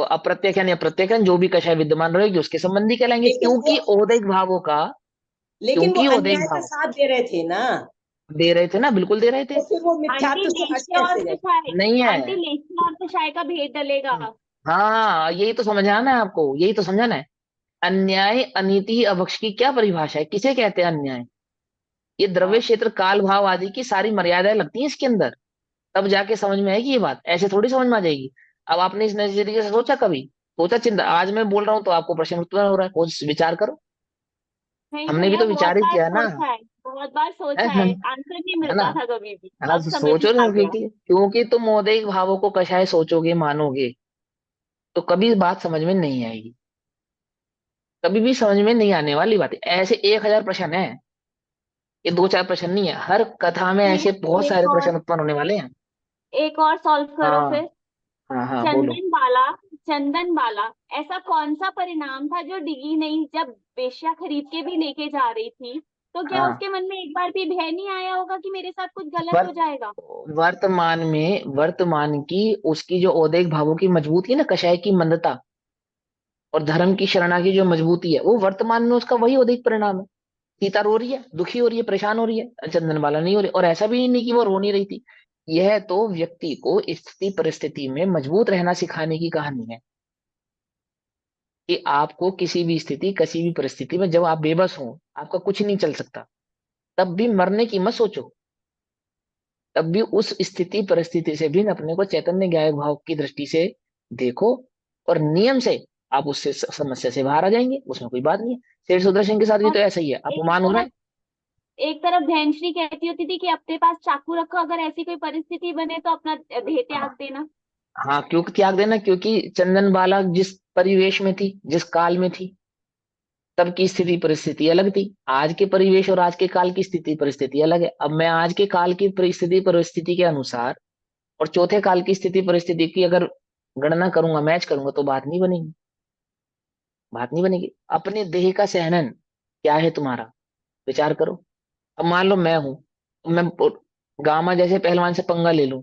अप्रत्यक्ष यानी अप्रत्यक्ष जो भी कषाय विद्यमान रहेगी उसके संबंधी कहलाएंगे, लेकिन वो क्योंकि औदैहिक भावों का, लेकिन वो क्योंकि औदैहिक अन्याय का भाव साथ दे रहे थे ना। दे रहे थे ना, बिल्कुल दे रहे थे। तो फिर वो आंटी मिथ्यात्व से हट लेस्य और कैसे गए? कषाय। नहीं है। आंटी लेस्य और कषाय का भेद डलेगा। हाँ यही तो समझाना है आपको, यही तो समझाना है। अन्याय अनीति अभक्ष की क्या परिभाषा है, किसे कहते हैं अन्याय? ये द्रव्य हाँ, क्षेत्र काल भाव आदि की सारी मर्यादाएं लगती हैं इसके अंदर, तब जाके समझ में आएगी ये बात, ऐसे थोड़ी समझ में आ जाएगी। अब आपने इस नजरिए से सोचा कभी? सोचा? चिंता आज मैं बोल रहा हूँ तो आपको प्रश्न उत्पन्न हो रहा है, कुछ विचार करो। नहीं हमने भी भैया, तो बहुत विचार ही बार किया ना, सोचा है, बहुत बार है सोचा है, आंसर नहीं है ना? मिलता था कभी भी, हाँ अब तो समझ में सोचो आ ना, गया। क्योंकि तुम औदैहिक भावों को कषाय सोचोगे, मानोगे, तो कभी बात समझ में नहीं आएगी, कभी भी समझ में नहीं आने वाली बात है। ऐसे 1,000 प्रश्न है, ये दो चार प्रश्न नहीं है, हर कथा में ऐसे बहुत एक सारे और प्रश्न उत्पन्न होने वाले हैं। एक और सॉल्व करो हाँ फिर। हाँ हाँ बोलो। चंदन बाला चंदन वाला ऐसा कौन सा परिणाम था जो डिगी नहीं जब वेश्या खरीद के भी लेके जा रही थी? तो क्या हाँ, उसके मन में एक बार भी भय नहीं आया होगा कि मेरे साथ कुछ गलत वर्त हो जाएगा? वर्तमान की उसकी जो औदैहिक भावों की मजबूती है ना, कषाय की मंदता और धर्म की शरणा की जो मजबूती है, वो वर्तमान में उसका वही औदैहिक परिणाम है। सीता रो रही है, दुखी हो रही है, परेशान हो रही है, चंदन वाला नहीं हो रही। और ऐसा भी नहीं कि वो रो नहीं रही थी। यह तो व्यक्ति को स्थिति परिस्थिति में मजबूत रहना सिखाने की कहानी है, कि आपको किसी भी स्थिति, किसी भी परिस्थिति में जब आप बेबस हो, आपका कुछ नहीं चल सकता, तब भी मरने की मत सोचो। तब भी उस स्थिति परिस्थिति से भी अपने को चैतन्य ज्ञान भाव की दृष्टि से देखो, और नियम से आप उससे समस्या से बाहर आ जाएंगे, उसमें कोई बात नहीं है। सेठ सुदर्शन के साथ भी और तो ऐसा ही है, एक अपमान हो रहा है। तरफ एक तरफ धैर्यश्री कहती होती थी कि अपने पास चाकू रखो, अगर ऐसी कोई परिस्थिति बने तो अपना देह त्याग हाँ, देना। हाँ, क्यों त्याग देना? क्योंकि चंदन बाला जिस परिवेश में थी, जिस काल में थी, तब की स्थिति परिस्थिति अलग थी। आज के परिवेश और आज के काल की स्थिति परिस्थिति अलग है। अब मैं आज के काल की परिस्थिति परिस्थिति के अनुसार और चौथे काल की स्थिति परिस्थिति की अगर गणना करूंगा, मैच करूंगा, तो बात नहीं बनेगी। बात नहीं बनेगी। अपने देह का सहनन क्या है तुम्हारा, विचार करो। अब मान लो मैं हूं, मैं गामा जैसे पहलवान से पंगा ले लूं,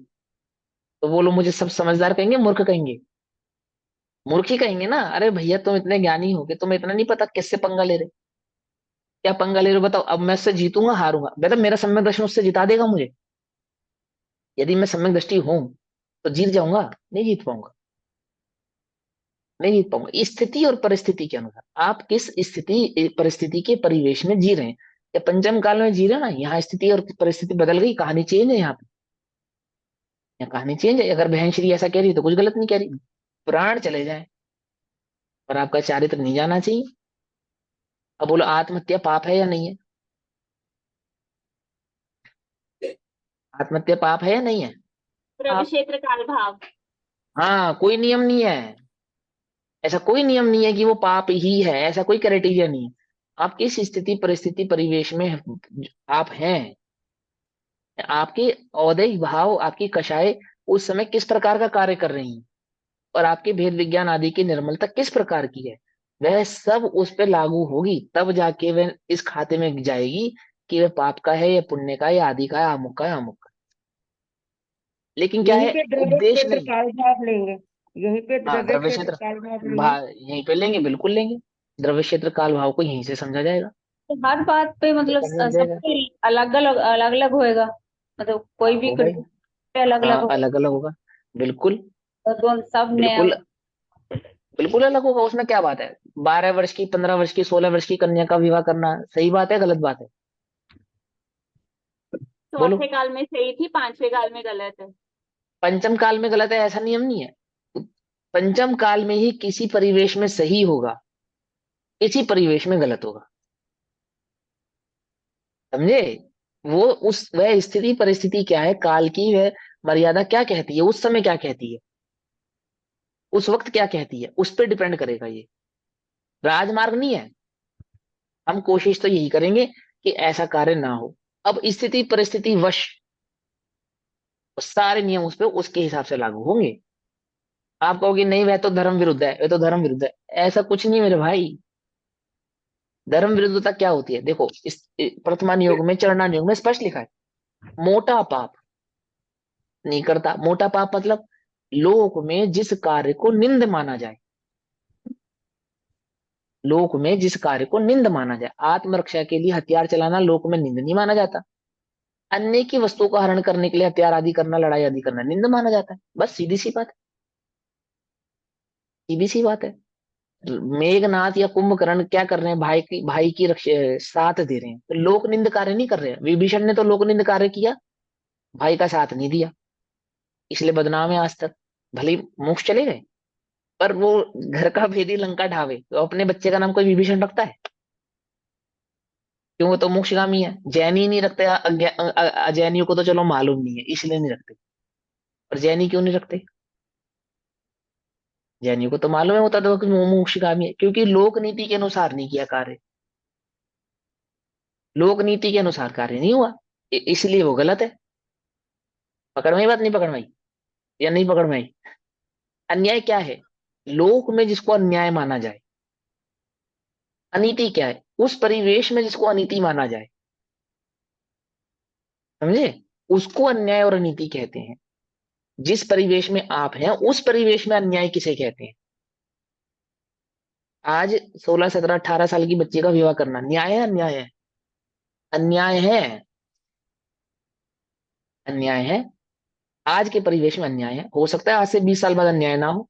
तो वो लोग मुझे सब समझदार कहेंगे, मूर्ख कहेंगे? मूर्ख ही कहेंगे ना। अरे भैया, तुम इतने ज्ञानी हो कि तुम्हें इतना नहीं पता किससे पंगा ले रहे? क्या पंगा ले रहे हो बताओ? अब मैं उससे जीतूंगा, हारूंगा? बेटा, मेरा सम्यक दर्शन उससे जिता देगा मुझे? यदि मैं सम्यक दृष्टि हूं तो जीत जाऊंगा? नहीं जीत पाऊंगा। नहीं जीत पाऊंगा। स्थिति और परिस्थिति के अनुसार आप किस स्थिति परिस्थिति के परिवेश में जी रहे हैं। या पंचम काल में जी रहे हैं ना, यहाँ स्थिति और परिस्थिति बदल गई, कहानी चेंज है यहाँ पे। यहाँ कहानी चेंज है। अगर बहन श्री ऐसा कह रही है तो कुछ गलत नहीं कह रही। प्राण चले जाए पर आपका चारित्र नहीं जाना चाहिए। अब बोलो, आत्महत्या पाप है या नहीं है? आत्महत्या पाप है या नहीं है? द्रव्य क्षेत्र काल भाव। हाँ, कोई नियम नहीं है। ऐसा कोई नियम नहीं है कि वो पाप ही है, ऐसा कोई क्राइटेरिया नहीं है। आप किस स्थिति परिस्थिति परिवेश में आप हैं, आपके औदैहिक भाव, आपकी कषाय उस समय किस प्रकार का कार्य कर रही हैं, और आपके भेद विज्ञान आदि की निर्मलता किस प्रकार की है, वह सब उस पर लागू होगी। तब जाके वह इस खाते में जाएगी कि वह पाप का है या पुण्य का है या आदि का है, अमुक का है, अमुक का। लेकिन क्या यहीं है? पे द्रव्य उपदेश क्षेत्र नहीं। काल भाव लेंगे। यहीं पे हाँ, द्रव्य द्रव्य क्षेत्र क्षेत्र काल भाव लेंगे। यहीं पे लेंगे, बिल्कुल लेंगे। द्रव्य क्षेत्र काल भाव को यहीं से समझा जाएगा। तो हर बात पे ये मतलब समझ जाएगा। सबके अलग अलग होएगा, मतलब कोई हाँ भी हो भाई। कंट्री अलग अलग हाँ, होगा। अलग अलग होगा। बिल्कुल। तो दोनों सब नया। बिल्कुल। बिल्कुल अलग होगा, उसमें क्या बात है? 12 वर्ष की, 15 वर्ष की, 16 वर्ष की कन्या का विवाह करना सही बात है, गलत बात है? बोलो। चौथे काल में सही थी, पांचवें काल में गलत है। पंचम काल में गलत है ऐसा नियम नहीं है। पंचम काल में ही किसी परिवेश में सही होगा, किसी परिवेश में गलत होगा। समझे? वो उस वह स्थिति परिस्थिति क्या है, काल की वह मर्यादा क्या कहती है, उस समय क्या कहती है, उस वक्त क्या कहती है, उस पर डिपेंड करेगा ये। राजमार्ग नहीं है। हम कोशिश तो यही करेंगे कि ऐसा कार्य ना हो। अब स्थिति परिस्थिति वश सारे नियम उस पर उसके हिसाब से लागू होंगे। आप कहोगे नहीं, वह तो धर्म विरुद्ध है, वह तो धर्म विरुद्ध है। ऐसा कुछ नहीं मेरे भाई। धर्म विरुद्धता क्या होती है? देखो, इस वर्तमान योग में, चरणान योग में स्पष्ट लिखा है, मोटा पाप नहीं करता। मोटा पाप मतलब लोक में जिस कार्य को निंद माना जाए, लोक में जिस कार्य को निंद माना जाए। आत्मरक्षा के लिए हथियार चलाना लोक में निंद नहीं माना जाता। अन्य की वस्तु का हरण करने के लिए हथियार आदि करना, लड़ाई आदि करना निंद माना जाता है। बस सीधी सी बात है। सीधी सी बात है। मेघनाथ या कुंभकर्ण क्या कर रहे हैं? भाई की रक्षा, साथ दे रहे हैं, तो लोक निंद कार्य नहीं कर रहे हैं। विभीषण ने तो लोक निंद कार्य किया, भाई का साथ नहीं दिया, इसलिए बदनाम है आज तक। भले ही मोक्ष चले गए, पर वो घर का भेदी लंका ढावे, तो अपने बच्चे का नाम कोई विभीषण रखता है? क्यों? वो तो मोक्षगामी है। जैनी नहीं रखते, अजैनियों को तो चलो मालूम नहीं है इसलिए नहीं रखते। और जैनी क्यों नहीं रखते? जैनियों को तो मालूम है, होता तो कि वो मोक्षगामी है, क्योंकि लोक नीति के अनुसार नहीं किया कार्य। लोक नीति के अनुसार कार्य नहीं हुआ, इसलिए वो गलत है। पकड़ में आई बात? नहीं पकड़ में आई? या नहीं पकड़ में आई? अन्याय क्या है? लोक में जिसको अन्याय माना जाए, अनीति क्या है, उस परिवेश में जिसको अनीति माना जाए, समझे, उसको अन्याय और अनीति कहते हैं। जिस परिवेश में आप हैं उस परिवेश में अन्याय किसे कहते हैं? आज 16 17 18 साल की बच्ची का विवाह करना न्याय है अन्याय है? अन्याय है, अन्याय है। आज के परिवेश में अन्याय है। हो सकता है आज से 20 साल बाद अन्याय ना हो,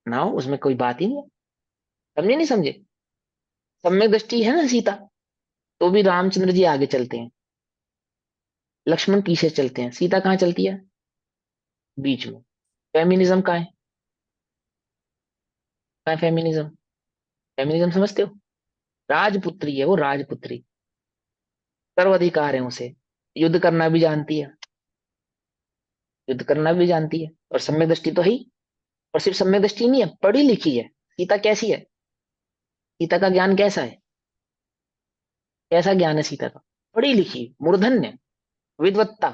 ना हो, उसमें कोई बात ही नहीं है। समझे नहीं समझे? सम्यक दृष्टि है ना सीता, तो भी रामचंद्र जी आगे चलते हैं, लक्ष्मण पीछे चलते हैं, सीता कहाँ चलती है? बीच में। फेमिनिज्म कहाँ है? कहाँ है फेमिनिज्म? फेमिनिज्म समझते हो? राजपुत्री है वो, राजपुत्री, सर्वाधिकार है उसे, युद्ध करना भी जानती है, युद्ध करना भी जानती है, और सम्यक दृष्टि तो है ही। और सिर्फ सम्यक दृष्टि नहीं है, पढ़ी लिखी है। सीता कैसी है? सीता का ज्ञान कैसा है? कैसा ज्ञान है सीता का? पढ़ी लिखी, मूर्धन्य, विद्वत्ता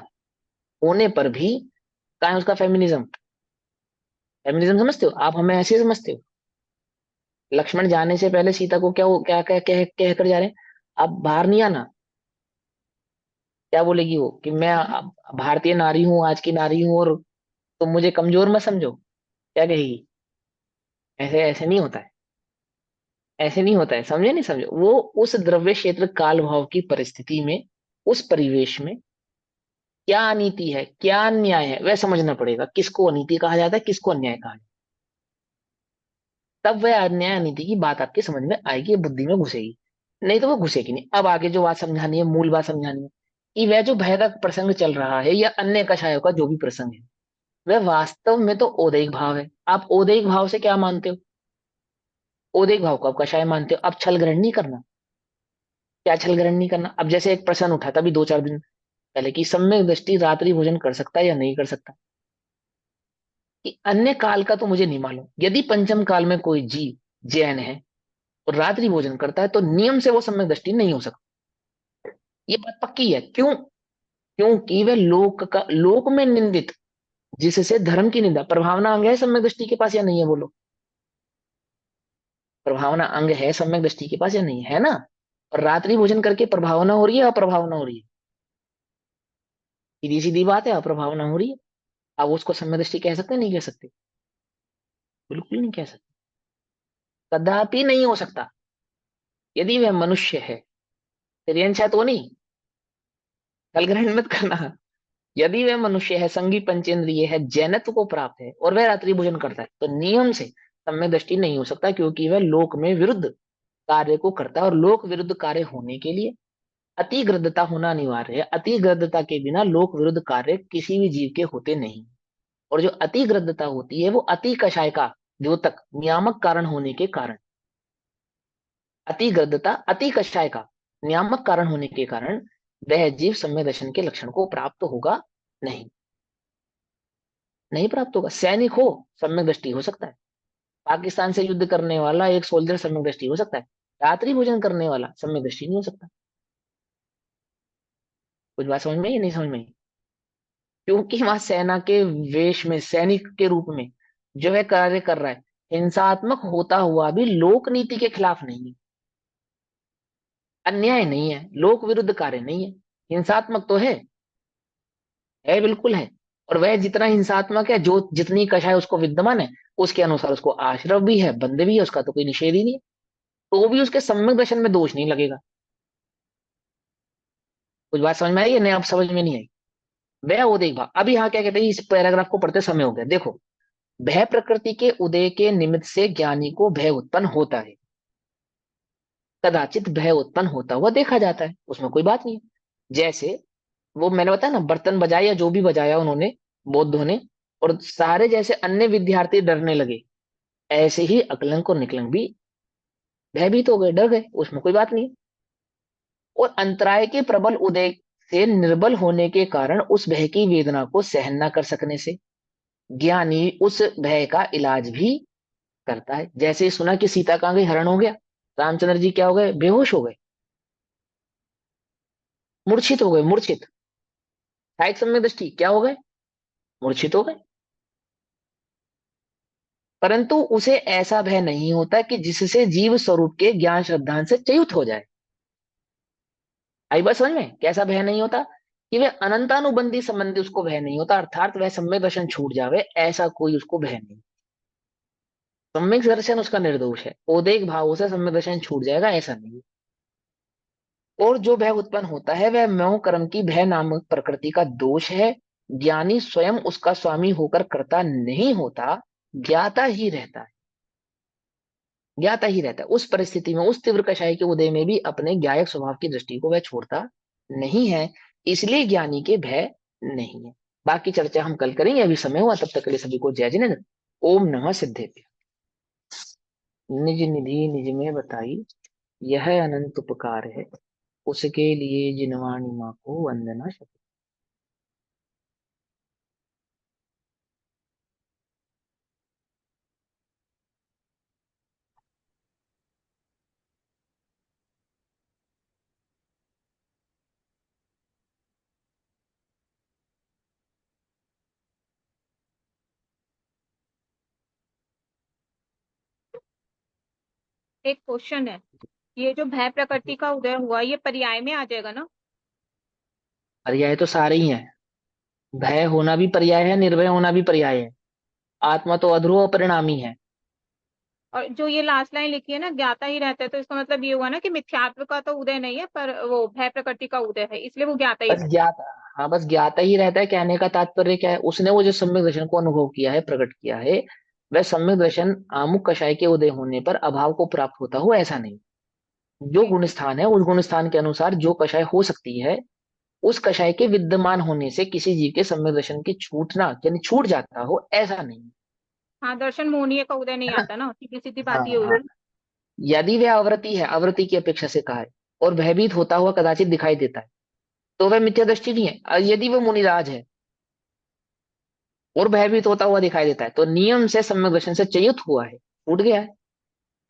होने पर भी कहाँ है उसका फेमिनिज्म? फेमिनिज्म समझते हो आप? हमें ऐसे ही समझते हो? लक्ष्मण जाने से पहले सीता को क्या क्या कह कर जा रहे हैं? आप बाहर नहीं आना। क्या बोलेगी वो कि मैं भारतीय नारी हूँ, आज की नारी हूँ, और तुम मुझे कमजोर मत समझो? क्या कहेगी? ऐसे ऐसे नहीं होता है, ऐसे नहीं होता है, समझे नहीं समझे? वो उस द्रव्य क्षेत्र काल भाव की परिस्थिति में, उस परिवेश में क्या अनीति है, क्या अन्याय है, वह समझना पड़ेगा। किसको अनीति कहा जाता है, किसको अन्याय कहा जाता है, तब वह अन्याय अनीति की बात आपकी समझ में आएगी, बुद्धि में घुसेगी। नहीं तो वो घुसेगी नहीं। अब आगे जो बात समझानी है, मूल बात समझानी है, कि वह जो भय का प्रसंग चल रहा है या अन्य कषायों का जो भी प्रसंग है, वह वास्तव में तो औदैहिक भाव है। आप औदैहिक भाव से क्या मानते हो? औदैहिक भाव को आप कषाय मानते हो। अब छल ग्रहण नहीं करना। क्या छल ग्रहण नहीं करना? अब जैसे एक प्रश्न उठा था अभी 2 4 दिन पहले, कि सम्यक दृष्टि रात्रि भोजन कर सकता है या नहीं कर सकता? कि अन्य काल का तो मुझे नहीं मालूम, यदि पंचम काल में कोई जीव जैन है और रात्रि भोजन करता है तो नियम से वो सम्यक दृष्टि नहीं हो सकता। ये बात पक्की है। क्यों? क्योंकि वह लोक का, लोक में निंदित, जिससे धर्म की निंदा, प्रभावना अंग है सम्यक दृष्टि के पास या नहीं है? बोलो, प्रभावना अंग है सम्यक दृष्टि के पास या नहीं है? ना? और रात्रि भोजन करके प्रभावना हो रही है, अप्रभावना हो रही है? सीधी सीधी बात है, अप्रभावना हो रही है। अब उसको सम्यक दृष्टि कह सकते हैं? नहीं कह सकते? बिल्कुल नहीं कह सकते, कदापि नहीं हो सकता। यदि वह मनुष्य है, तिर्यंश है तो नहीं, छल ग्रहण मत करना। यदि वह मनुष्य है, संगी पंचेंद्रिय है, जैनत्व को प्राप्त है, और वह रात्रि भोजन करता है, तो नियम से सम्यक दृष्टि नहीं हो सकता, क्योंकि वह लोक में विरुद्ध कार्य को करता है, और लोक विरुद्ध कार्य होने के लिए अतिग्रद्धता होना अनिवार्य है। अतिग्रद्धता के बिना लोक विरुद्ध कार्य किसी भी जीव के होते नहीं। और जो अतिग्रद्धता होती है वो अति कषाय का द्योतक नियामक कारण होने के कारण, अतिग्रद्धता अति कषाय का नियामक कारण होने के कारण वह जीव सम्यक दर्शन के लक्षण को प्राप्त होगा नहीं, नहीं प्राप्त होगा। सैनिक हो, सम्यक दृष्टि हो सकता है। पाकिस्तान से युद्ध करने वाला एक सोल्जर सम्यक दृष्टि हो सकता है। रात्रि भोजन करने वाला सम्यक दृष्टि नहीं हो सकता। कुछ बात समझ में आई या नहीं समझ में आई? क्योंकि वहां सेना के वेश में, सैनिक के रूप में जो है कार्य कर रहा है, हिंसात्मक होता हुआ भी लोक नीति के खिलाफ नहीं है, अन्याय नहीं है, लोक विरुद्ध कार्य नहीं है। हिंसात्मक तो है बिल्कुल है। और वह जितना हिंसात्मक है, जो जितनी कषाय उसको विद्यमान है, उसके अनुसार उसको आश्रव भी है, बंद भी है, उसका तो कोई निषेध ही नहीं है, तो भी उसके सम्यक दर्शन में दोष नहीं लगेगा। कुछ बात समझ में आई या नहीं? आप समझ में नहीं आई? वह वो देख भाव। अभी यहाँ क्या कहते हैं, इस पैराग्राफ को पढ़ते समय हो गया, देखो। भय प्रकृति के उदय के निमित्त से ज्ञानी को भय उत्पन्न होता है, कदाचित भय उत्पन्न होता हुआ देखा जाता है, उसमें कोई बात नहीं है। जैसे वो मैंने बताया ना, बर्तन बजाया या जो भी बजाया उन्होंने, बौद्धों ने, और सारे जैसे अन्य विद्यार्थी डरने लगे, ऐसे ही अकलंक और निकलंक भी भयभीत हो गए, डर गए, उसमें कोई बात नहीं है। और अंतराय के प्रबल उदय से निर्बल होने के कारण उस भय की वेदना को सहन न कर सकने से ज्ञानी उस भय का इलाज भी करता है। जैसे ही सुना कि सीता कहाँ गई, हरण हो गया, रामचंद्र जी क्या हो गए, बेहोश हो गए, मूर्छित हो गए, मूर्छित, कायिक सम्यक दृष्टि क्या हो गए, मूर्छित हो गए। परंतु उसे ऐसा भय नहीं होता कि जिससे जीव स्वरूप के ज्ञान श्रद्धांत से च्युत हो जाए। आई बात समझ में? कैसा भय नहीं होता? कि वह अनंतानुबंधी संबंधी उसको भय नहीं होता, अर्थात वह सम्यक दर्शन छूट जावे ऐसा कोई उसको भय नहीं। सम्यक दर्शन उसका निर्दोष है, ओदेक भाव से सम्यक दर्शन छूट जाएगा ऐसा नहीं। और जो भय उत्पन्न होता है वह मोह कर्म की भय नामक प्रकृति का दोष है। ज्ञानी स्वयं उसका स्वामी होकर करता नहीं होता, ज्ञाता ही रहता है। ज्ञाता ही रहता है उस परिस्थिति में, उस तीव्र कषाय के उदय में भी अपने ज्ञायक स्वभाव की दृष्टि को वह छोड़ता नहीं है, इसलिए ज्ञानी के भय नहीं है। बाकी चर्चा हम कल करेंगे, अभी समय हुआ, तब तक के लिए सभी को जय जिनेन्द्र। ओम नमः सिद्धेभ्य। निज निधि निज में बताई, यह अनंत उपकार है, उसके लिए जिनवाणी माँ को वंदना शत। एक क्वेश्चन है, ये जो भय प्रकृति का उदय हुआ ये पर्याय में आ जाएगा ना? पर्याय तो सारे ही हैं। भय होना भी पर्याय है, निर्भय होना भी पर्याय है। आत्मा तो अध्रुव परिणामी है। और जो ये लास्ट लाइन लिखी है ना, ज्ञाता ही रहता है, तो इसका मतलब ये हुआ ना कि मिथ्यात्व का तो उदय नहीं है, पर वो भय प्रकृति का उदय है, इसलिए वो ज्ञाता ही बस रहता ज्ञाता, हाँ बस ज्ञाता ही रहता है। कहने का तात्पर्य क्या है? उसने वो जो सम्यक दर्शन को अनुभव किया है, प्रकट किया है, वह सम्यक दर्शन आमुख कषाय के उदय होने पर अभाव को प्राप्त होता हो ऐसा नहीं। जो है। गुण स्थान है, उस गुण स्थान के अनुसार जो कषाय हो सकती है, उस कषाय के विद्यमान होने से किसी जीव के सम्यक दर्शन की छूटना यानी छूट जाता हो ऐसा नहीं है। हाँ, दर्शन मोहनीय का उदय नहीं ना? आता ना, सीधी सीधी हाँ बात ये हाँ। हुई। यदि वह आवृत्ति है, आवृत्ति की अपेक्षा से कहा है, और भयभीत होता हुआ कदाचित दिखाई देता है, तो वह मिथ्या दृष्टि नहीं है। और यदि वह मुनिराज है और भयभीत होता हुआ दिखाई देता है, तो नियम से सम्यक दर्शन से चयित हुआ है, छूट गया है,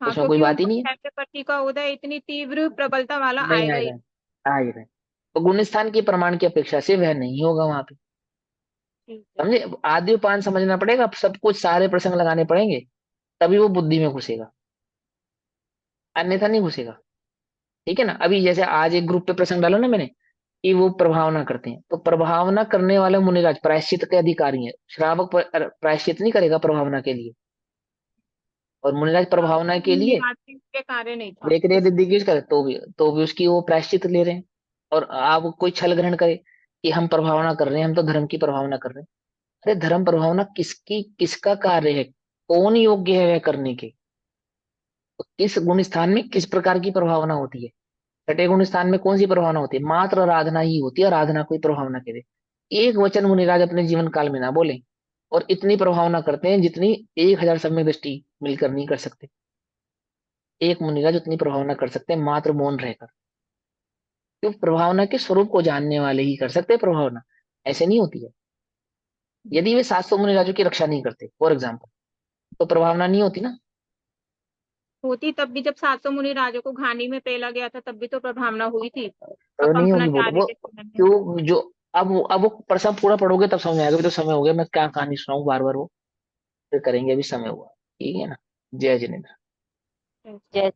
हाँ, उसमें कोई क्योंकि बात ही उनको नहीं है। भय प्रकृति का उदय इतनी तीव्र प्रबलता वाला नहीं आएगा ही। आएगा, आ ही रहे। तो गुण स्थान के प्रमाण की अपेक्षा से वह नहीं होगा वहां पे। ठीक है। समझे? आदि उपान समझना पड़ेगा, सब कुछ सारे प्रसंग लगाने पड़ेंगे, तभी वो बुद्धि में घुसेगा, अन्यथा नहीं घुसेगा। ठीक है ना? अभी जैसे आज एक ग्रुप पे प्रसंग डाला ना मैंने कि वो प्रभावना करते हैं, तो प्रभावना करने वाले मुनिराज प्रायश्चित के अधिकारी हैं। श्रावक प्रायश्चित नहीं करेगा प्रभावना के लिए, और मुनिराज हाँ, प्रभावना के लिए निराश के कार्य नहीं था लेकर इस। यदि दिग्गज करे तो भी उसकी वो प्रायश्चित ले रहे हैं। और आप कोई छल ग्रहण करे कि हम प्रभावना कर रहे हैं, हम तो धर्म की प्रभावना कर रहे हैं। अरे धर्म प्रभावना किसकी, किसका कार्य है? कौन योग्य है वह करने के? तो किस गुण स्थान में किस प्रकार की प्रभावना होती है? छठे गुण स्थान में कौन सी प्रभावना होती है? मात्र आराधना ही होती है, आराधना कोई प्रभावना के दे। एक वचन मुनिराज अपने जीवन काल में ना बोले, और इतनी प्रभावना करते हैं जितनी 1000 सम्यक दृष्टि मिलकर नहीं कर सकते। एक मुनिराज उतनी प्रभावना कर सकते हैं मात्र मौन रहकर। क्यों? प्रभावना के स्वरूप को जानने वाले ही कर सकते हैं प्रभावना, ऐसे नहीं होती है। यदि वे 700 मुनिराजों की रक्षा नहीं करते फॉर एग्जाम्पल, तो प्रभावना नहीं होती ना। होती तब भी, जब 700 मुनि राजों को घानी में पेला गया था तब भी तो प्रभावना हुई थी। तो नहीं होगी अकम्पनाचार्य वो के समय में। क्यों? जो अब वो प्रसंग पूरा पढ़ोगे तब समझ में आएगा। अभी तो समय हो गया, मैं क्या कहानी सुनाऊं बार बार वो, फिर करेंगे, अभी समय हुआ। ठीक है ना? जय जिनेन्द्र। अच्छा। जय